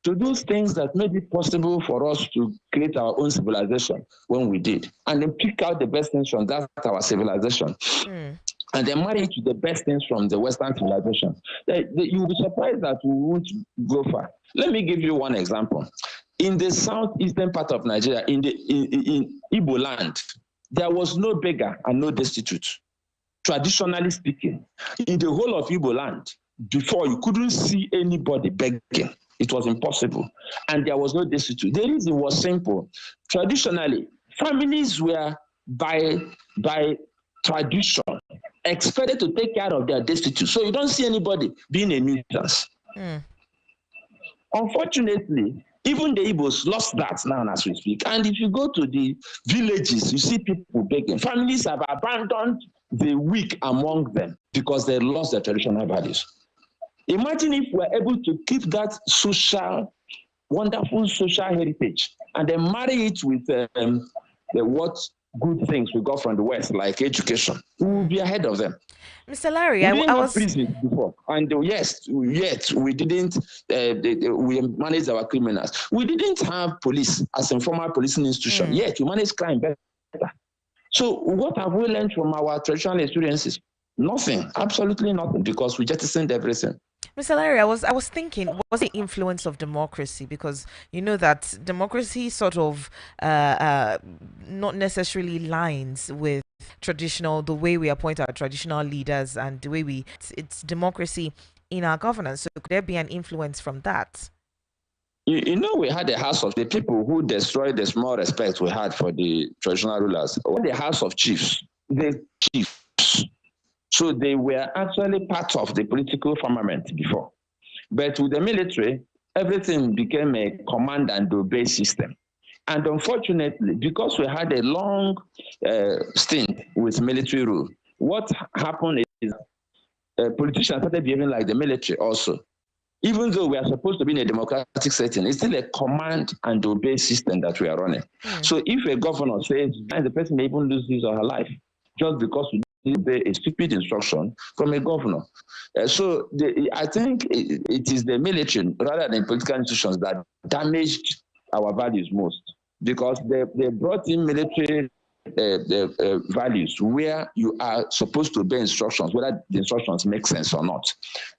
to those things that made it possible for us to create our own civilization when we did, and then pick out the best things from that, our civilization, and then marry it to the best things from the Western civilization, you will be surprised that we won't go far. Let me give you one example. In the southeastern part of Nigeria, in Igbo land, there was no beggar and no destitute. Traditionally speaking, in the whole of Igbo land, before, you couldn't see anybody begging. It was impossible. And there was no destitute. The reason was simple. Traditionally, families were by tradition expected to take care of their destitute. So you don't see anybody being a nuisance. Unfortunately, even the Igbos lost that now as we speak. And if you go to the villages, you see people begging. Families have abandoned the weak among them because they lost their traditional values. Imagine if we're able to keep that wonderful social heritage and then marry it with what good things we got from the West, like education. We will be ahead of them. Mr. Larry, we didn't have prisons before, and yet we didn't. We managed our criminals. We didn't have police as a formal policing institution. Yet we managed crime better. So what have we learned from our traditional experiences? Nothing, absolutely nothing, because we jettisoned everything. Mr. Larry, I was thinking, what's the influence of democracy? Because you know that democracy sort of not necessarily lines with the way we appoint our traditional leaders and the way it's democracy in our governance. So could there be an influence from that? You know, we had the House of the people who destroyed the small respect we had for the traditional rulers, or the House of Chiefs, the chiefs. So they were actually part of the political firmament before. But with the military, everything became a command and obey system. And unfortunately, because we had a long stint with military rule, what happened is politicians started behaving like the military also. Even though we are supposed to be in a democratic setting, it's still a command and obey system that we are running. So if a governor says, the person may even lose his or her life just because we did obey a stupid instruction from a governor. I think it is the military rather than political institutions that damaged our values most, because they brought in military values where you are supposed to obey instructions, whether the instructions make sense or not.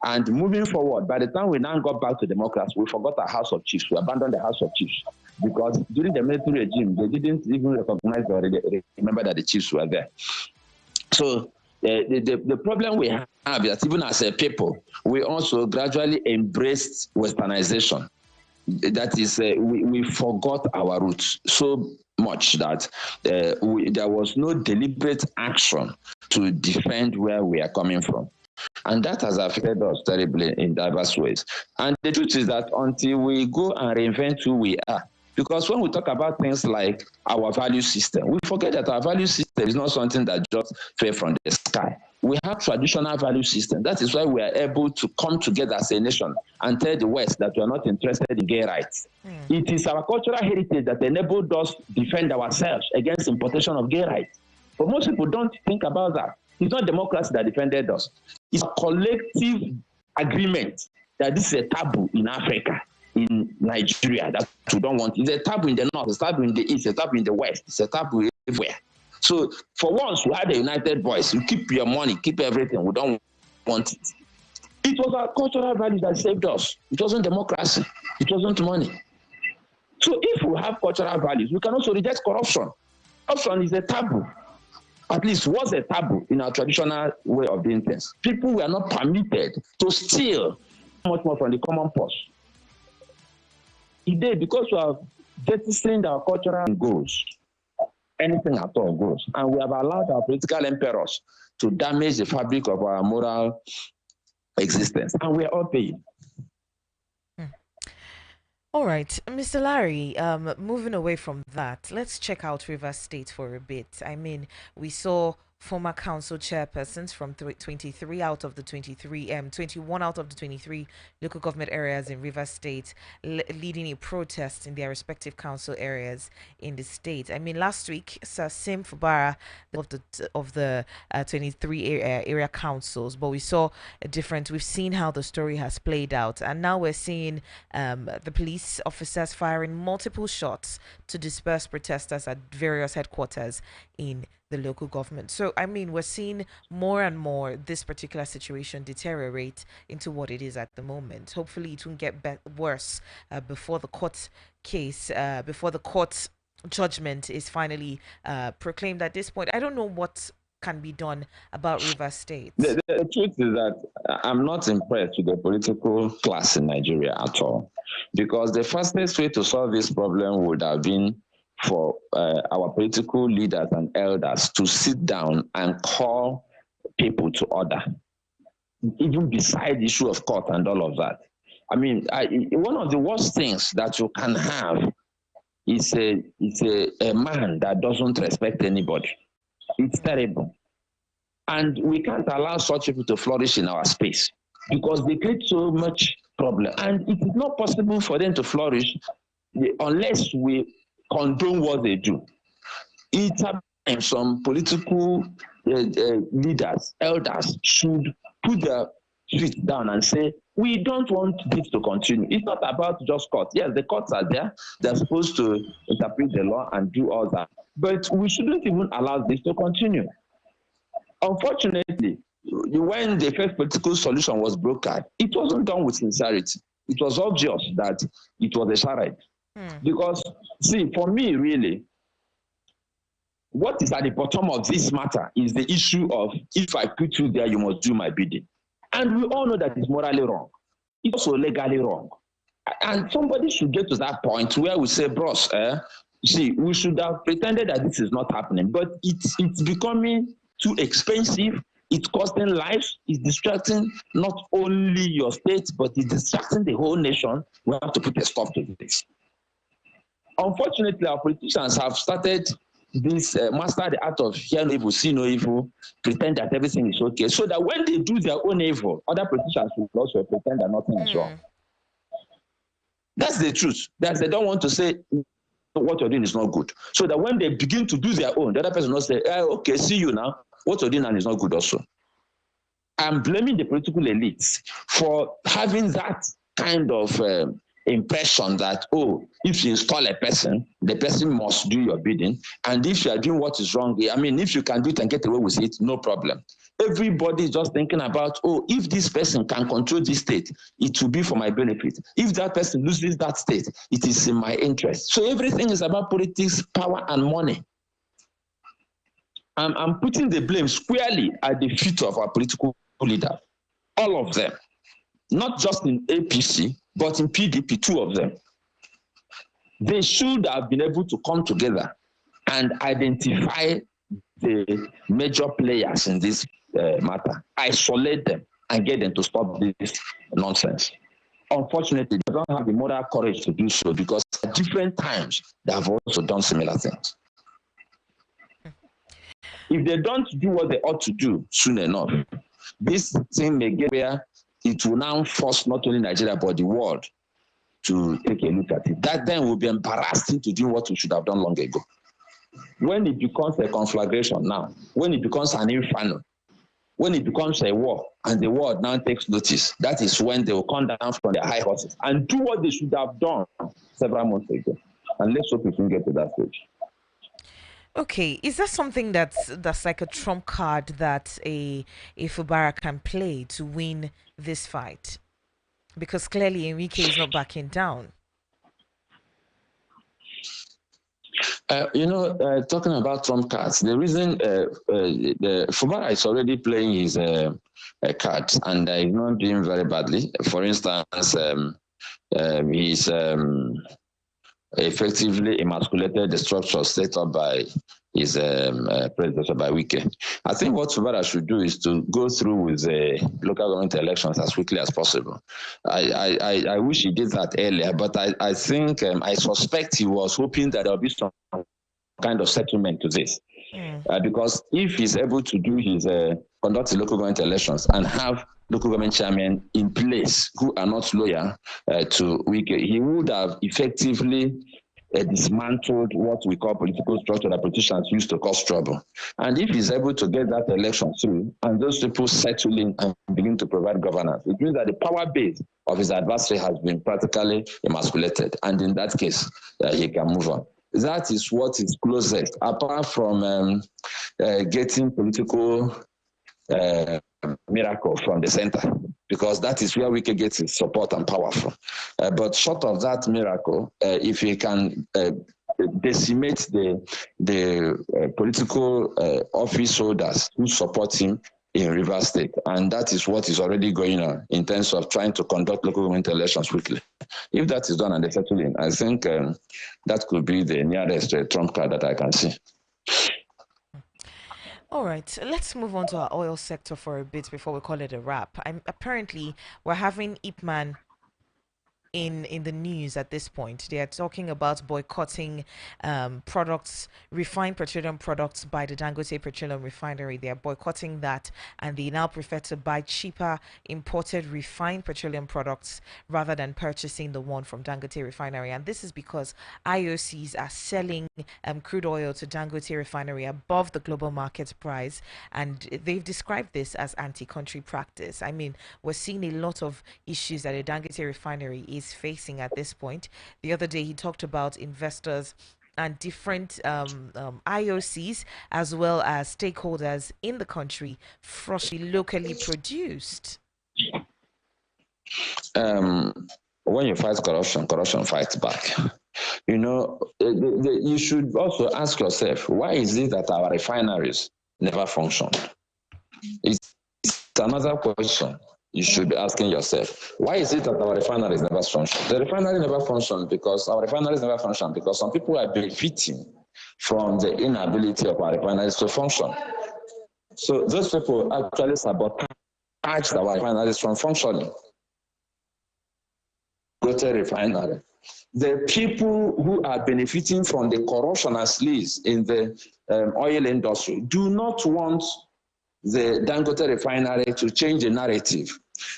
And moving forward, by the time we now got back to democracy, we forgot our House of Chiefs. We abandoned the House of Chiefs because during the military regime, they didn't even recognize or remember that the chiefs were there. So the problem we have is that even as a people, we also gradually embraced westernization. That is, we forgot our roots so much that there was no deliberate action to defend where we are coming from. And that has affected us terribly in diverse ways. And the truth is that until we go and reinvent who we are, because when we talk about things like our value system, we forget that our value system is not something that just fell from the sky. We have traditional value system. That is why we are able to come together as a nation and tell the West that we are not interested in gay rights. It is our cultural heritage that enabled us defend ourselves against importation of gay rights. But most people don't think about that. It's not democracy that defended us. It's a collective agreement that this is a taboo in Africa, in Nigeria, that we don't want. It's a taboo in the north, it's a taboo in the east, it's a taboo in the west, it's a taboo everywhere. So for once, we had a united voice. You keep your money, keep everything. We don't want it. It was our cultural values that saved us. It wasn't democracy. It wasn't money. So if we have cultural values, we can also reject corruption. Corruption is a taboo. At least was a taboo in our traditional way of doing things. People were not permitted to steal much more from the common purse. Today, because we have jettisoned our cultural goals, anything at all goes. And we have allowed our political emperors to damage the fabric of our moral existence. And we are all paying. All right, Mr. Larry, moving away from that, let's check out Rivers State for a bit. I mean, we saw former council chairpersons from 23 out of the 21 out of the 23 local government areas in Rivers State leading a protest in their respective council areas in the state. I mean, last week, Sir Sim Fubara of the 23 area councils, but we saw a different. We've seen how the story has played out, and now we're seeing the police officers firing multiple shots to disperse protesters at various headquarters in the local government. So, I mean, we're seeing more and more this particular situation deteriorate into what it is at the moment. Hopefully, it won't get worse before the court case, before the court judgment is finally proclaimed at this point. I don't know what can be done about Rivers State. The truth is that I'm not impressed with the political class in Nigeria at all, because the fastest way to solve this problem would have been for our political leaders and elders to sit down and call people to order, even beside the issue of court and all of that. I mean, one of the worst things that you can have is a man that doesn't respect anybody. It's terrible. And we can't allow such people to flourish in our space because they create so much problem. And it is not possible for them to flourish unless we condone what they do. It's sometimes some political leaders, elders should put their feet down and say, we don't want this to continue. It's not about just courts. Yes, the courts are there. They're supposed to interpret the law and do all that. But we shouldn't even allow this to continue. Unfortunately, when the first political solution was brokered, it wasn't done with sincerity. It was obvious that it was a charade. Because, see, for me, really, what is at the bottom of this matter is the issue of, if I put you there, you must do my bidding. And we all know that it's morally wrong. It's also legally wrong. And somebody should get to that point where we say, bros, see, we should have pretended that this is not happening, but it's becoming too expensive. It's costing lives. It's distracting not only your state, but it's distracting the whole nation. We have to put a stop to this. Unfortunately, our politicians have started this master the art of hear no evil, see no evil, pretend that everything is okay, so that when they do their own evil, other politicians will also pretend that nothing is wrong. That's the truth. They don't want to say what you're doing is not good. So that when they begin to do their own, the other person will say, okay, see you now. What you're doing now is not good also. I'm blaming the political elites for having that kind of impression that, if you install a person, the person must do your bidding. And if you are doing what is wrong, I mean, if you can do it and get away with it, no problem. Everybody is just thinking about, if this person can control this state, it will be for my benefit. If that person loses that state, it is in my interest. So everything is about politics, power, and money. I'm putting the blame squarely at the feet of our political leaders, all of them, not just in APC, but in PDP, two of them. They should have been able to come together and identify the major players in this matter, isolate them, and get them to stop this nonsense. Unfortunately, they don't have the moral courage to do so because at different times they have also done similar things. If they don't do what they ought to do soon enough, this thing may get where it will now force not only Nigeria but the world to take a look at it. That then will be embarrassing to do what we should have done long ago. When it becomes a conflagration now, when it becomes an inferno, when it becomes a war and the world now takes notice, that is when they will come down from their high horses and do what they should have done several months ago. And let's hope we can get to that stage. Okay, is that something that's like a trump card that a Fubara can play to win this fight? Because clearly Enrique is not backing down. Talking about trump cards, the reason the Fubara is already playing his cards and he's not doing very badly. For instance, he's effectively emasculated the structure set up by his predecessor, by Wike. I think what Fubara should do is to go through with the local government elections as quickly as possible. I wish he did that earlier, but I think I suspect he was hoping that there will be some kind of settlement to this. Because if he's able to do his conduct the local government elections and have local government chairmen in place who are not loyal to Wike, he would have effectively dismantled what we call political structure that politicians use to cause trouble. And if he's able to get that election through and those people settle in and begin to provide governance, it means that the power base of his adversary has been practically emasculated. And in that case, he can move on. That is what is closest, apart from getting political miracle from the center, because that is where Wike gets his support and power from. But short of that miracle, if he can decimate the political office holders who support him in Rivers State, and that is what is already going on in terms of trying to conduct local government elections quickly. If that is done and they settle in, I think that could be the nearest trump card that I can see. All right, let's move on to our oil sector for a bit before we call it a wrap. Apparently, we're having Ipman in the news at this point. They are talking about boycotting products, refined petroleum products by the Dangote Petroleum Refinery. They are boycotting that, and they now prefer to buy cheaper imported refined petroleum products rather than purchasing the one from Dangote Refinery. And this is because IOCs are selling crude oil to Dangote Refinery above the global market price, and they've described this as anti-country practice. I mean, we're seeing a lot of issues that a Dangote Refinery is facing at this point. The other day he talked about investors and different IOCs as well as stakeholders in the country frustratingly locally produced. When you fight corruption, corruption fights back. You should also ask yourself, why is it that our refineries never function? It's another question you should be asking yourself. Why is it that our refineries never function? The refinery never function because our refineries never function because some people are benefiting from the inability of our refineries to function. So those people actually sabotage our refineries from functioning. Go to refinery. The people who are benefiting from the corruption and sleaze in the oil industry do not want the Dangote Refinery to change the narrative.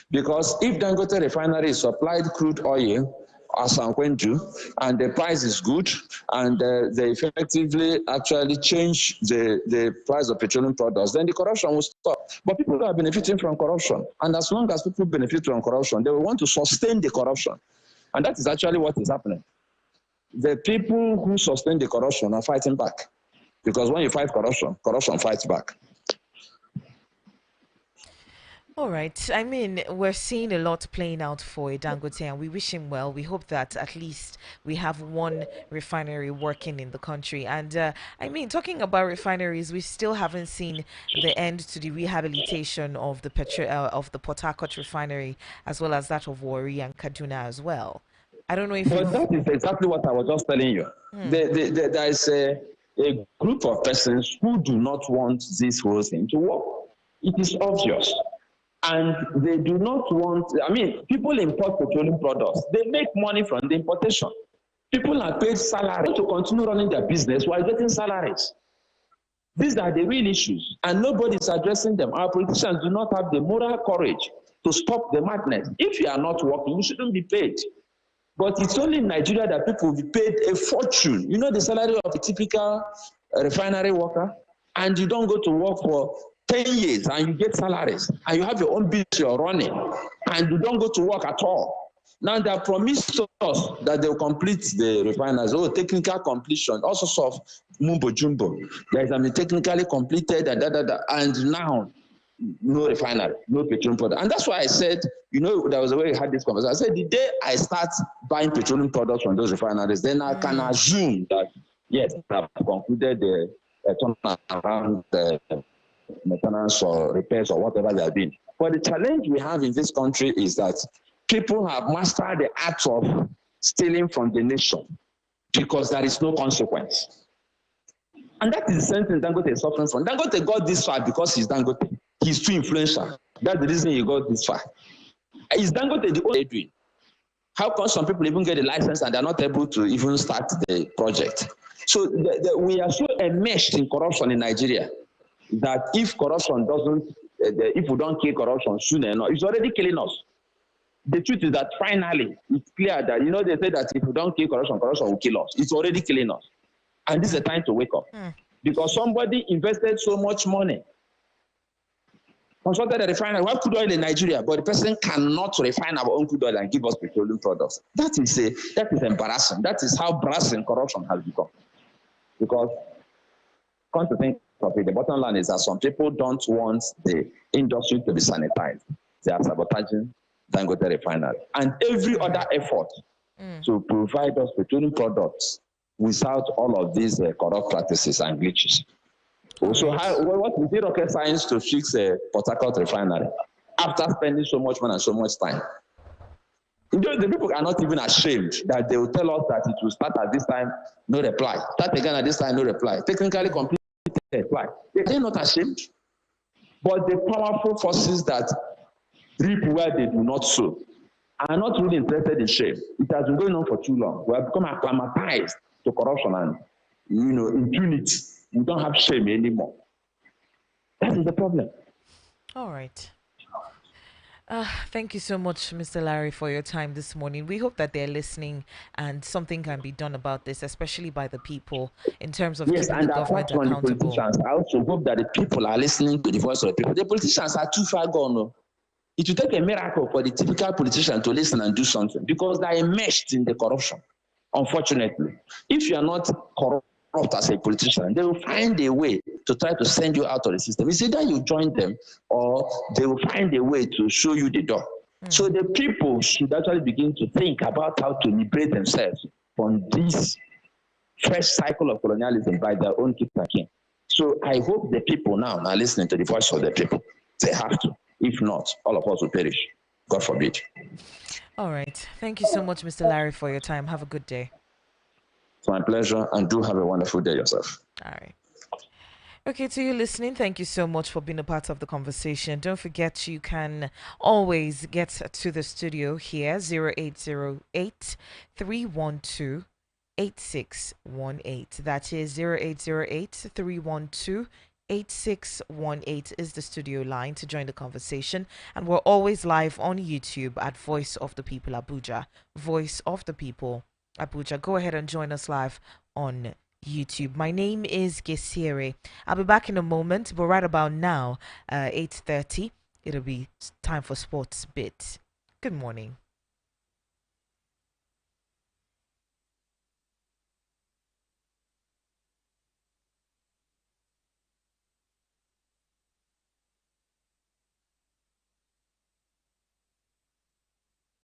Because if Dangote Refinery supplied crude oil Asankwenju, and the price is good, and they effectively actually change the price of petroleum products, then the corruption will stop. But people are benefiting from corruption, and as long as people benefit from corruption, they will want to sustain the corruption. And that is actually what is happening. The people who sustain the corruption are fighting back. Because when you fight corruption, corruption fights back. All right. I mean, we're seeing a lot playing out for Dangote, and we wish him well. We hope that at least we have one refinery working in the country. And I mean, talking about refineries, we still haven't seen the end to the rehabilitation of the of the Port Harcourt refinery, as well as that of Warri and Kaduna as well. I don't know if But that is exactly what I was just telling you. There is a group of persons who do not want this whole thing to work. It is obvious. And they do not want, I mean, people import petroleum products. They make money from the importation. People are paid salary to continue running their business while getting salaries. These are the real issues, and nobody is addressing them. Our politicians do not have the moral courage to stop the madness. If you are not working, you shouldn't be paid. But it's only in Nigeria that people will be paid a fortune. You know the salary of a typical refinery worker, and you don't go to work for 10 years and you get salaries, and you have your own business you're running, and you don't go to work at all. Now they have promised us that they'll complete the refineries. Oh, technical completion, all sorts of mumbo jumbo. There is technically completed and now no refinery, no petroleum product. And that's why I said, you know, there was a way we had this conversation. I said, the day I start buying petroleum products from those refineries, then I can assume that, yes, I've concluded the turnaround, maintenance or repairs or whatever they are doing. But the challenge we have in this country is that people have mastered the art of stealing from the nation because there is no consequence. And that is the same thing Dangote is suffering from. Dangote got this far because he's Dangote. He's too influential. That's the reason he got this far. Is Dangote the only doing? How come some people even get a license and they're not able to even start the project? So we are so enmeshed in corruption in Nigeria that if corruption doesn't, if we don't kill corruption soon enough, it's already killing us. The truth is that finally, it's clear that, you know, they say that if we don't kill corruption, corruption will kill us. It's already killing us. And this is a time to wake up. Because somebody invested so much money, consulted a refinery, we have crude oil in Nigeria, but the person cannot refine our own crude oil and give us petroleum products. That is embarrassing. That is how brazen corruption has become. Because, come to think of it, the bottom line is that some people don't want the industry to be sanitized. They are sabotaging Dangote refinery. And every other effort to provide us petroleum products without all of these corrupt practices and glitches. So what is the rocket science to fix a Port Harcourt refinery after spending so much money and so much time? The people are not even ashamed that they will tell us that it will start at this time, no reply. Start again at this time, no reply. Technically completed reply. They're not ashamed. But the powerful forces that reap where they do not sow are not really interested in shame. It has been going on for too long. We have become acclimatized to corruption and, you know, impunity. We don't have shame anymore. That is the problem. All right. Thank you so much, Mr. Larry, for your time this morning. We hope that they're listening and something can be done about this, especially by the people, in terms of keeping the government accountable. I also hope that the people are listening to the voice of the people. The politicians are too far gone. It will take a miracle for the typical politician to listen and do something because they are enmeshed in the corruption, unfortunately. If you are not corrupt as a politician, they will find a way to try to send you out of the system. It's either you join them or they will find a way to show you the door. So the people should actually begin to think about how to liberate themselves from this fresh cycle of colonialism by their own king and king. So I hope the people now are listening to the voice of the people. They have to. If not, all of us will perish. God forbid. All right. Thank you so much, Mr. Larry, for your time. Have a good day. It's my pleasure, and do have a wonderful day yourself. All right. Okay, to you listening, thank you so much for being a part of the conversation. Don't forget you can always get to the studio here, 0808 312 8618. That is 0808 312 8618 is the studio line to join the conversation. And we're always live on YouTube at Voice of the People Abuja. Voice of the People Abuja. Go ahead and join us live on YouTube. My name is Gesire. I'll be back in a moment, but right about now, 8:30, it'll be time for Sports Bit. Good morning.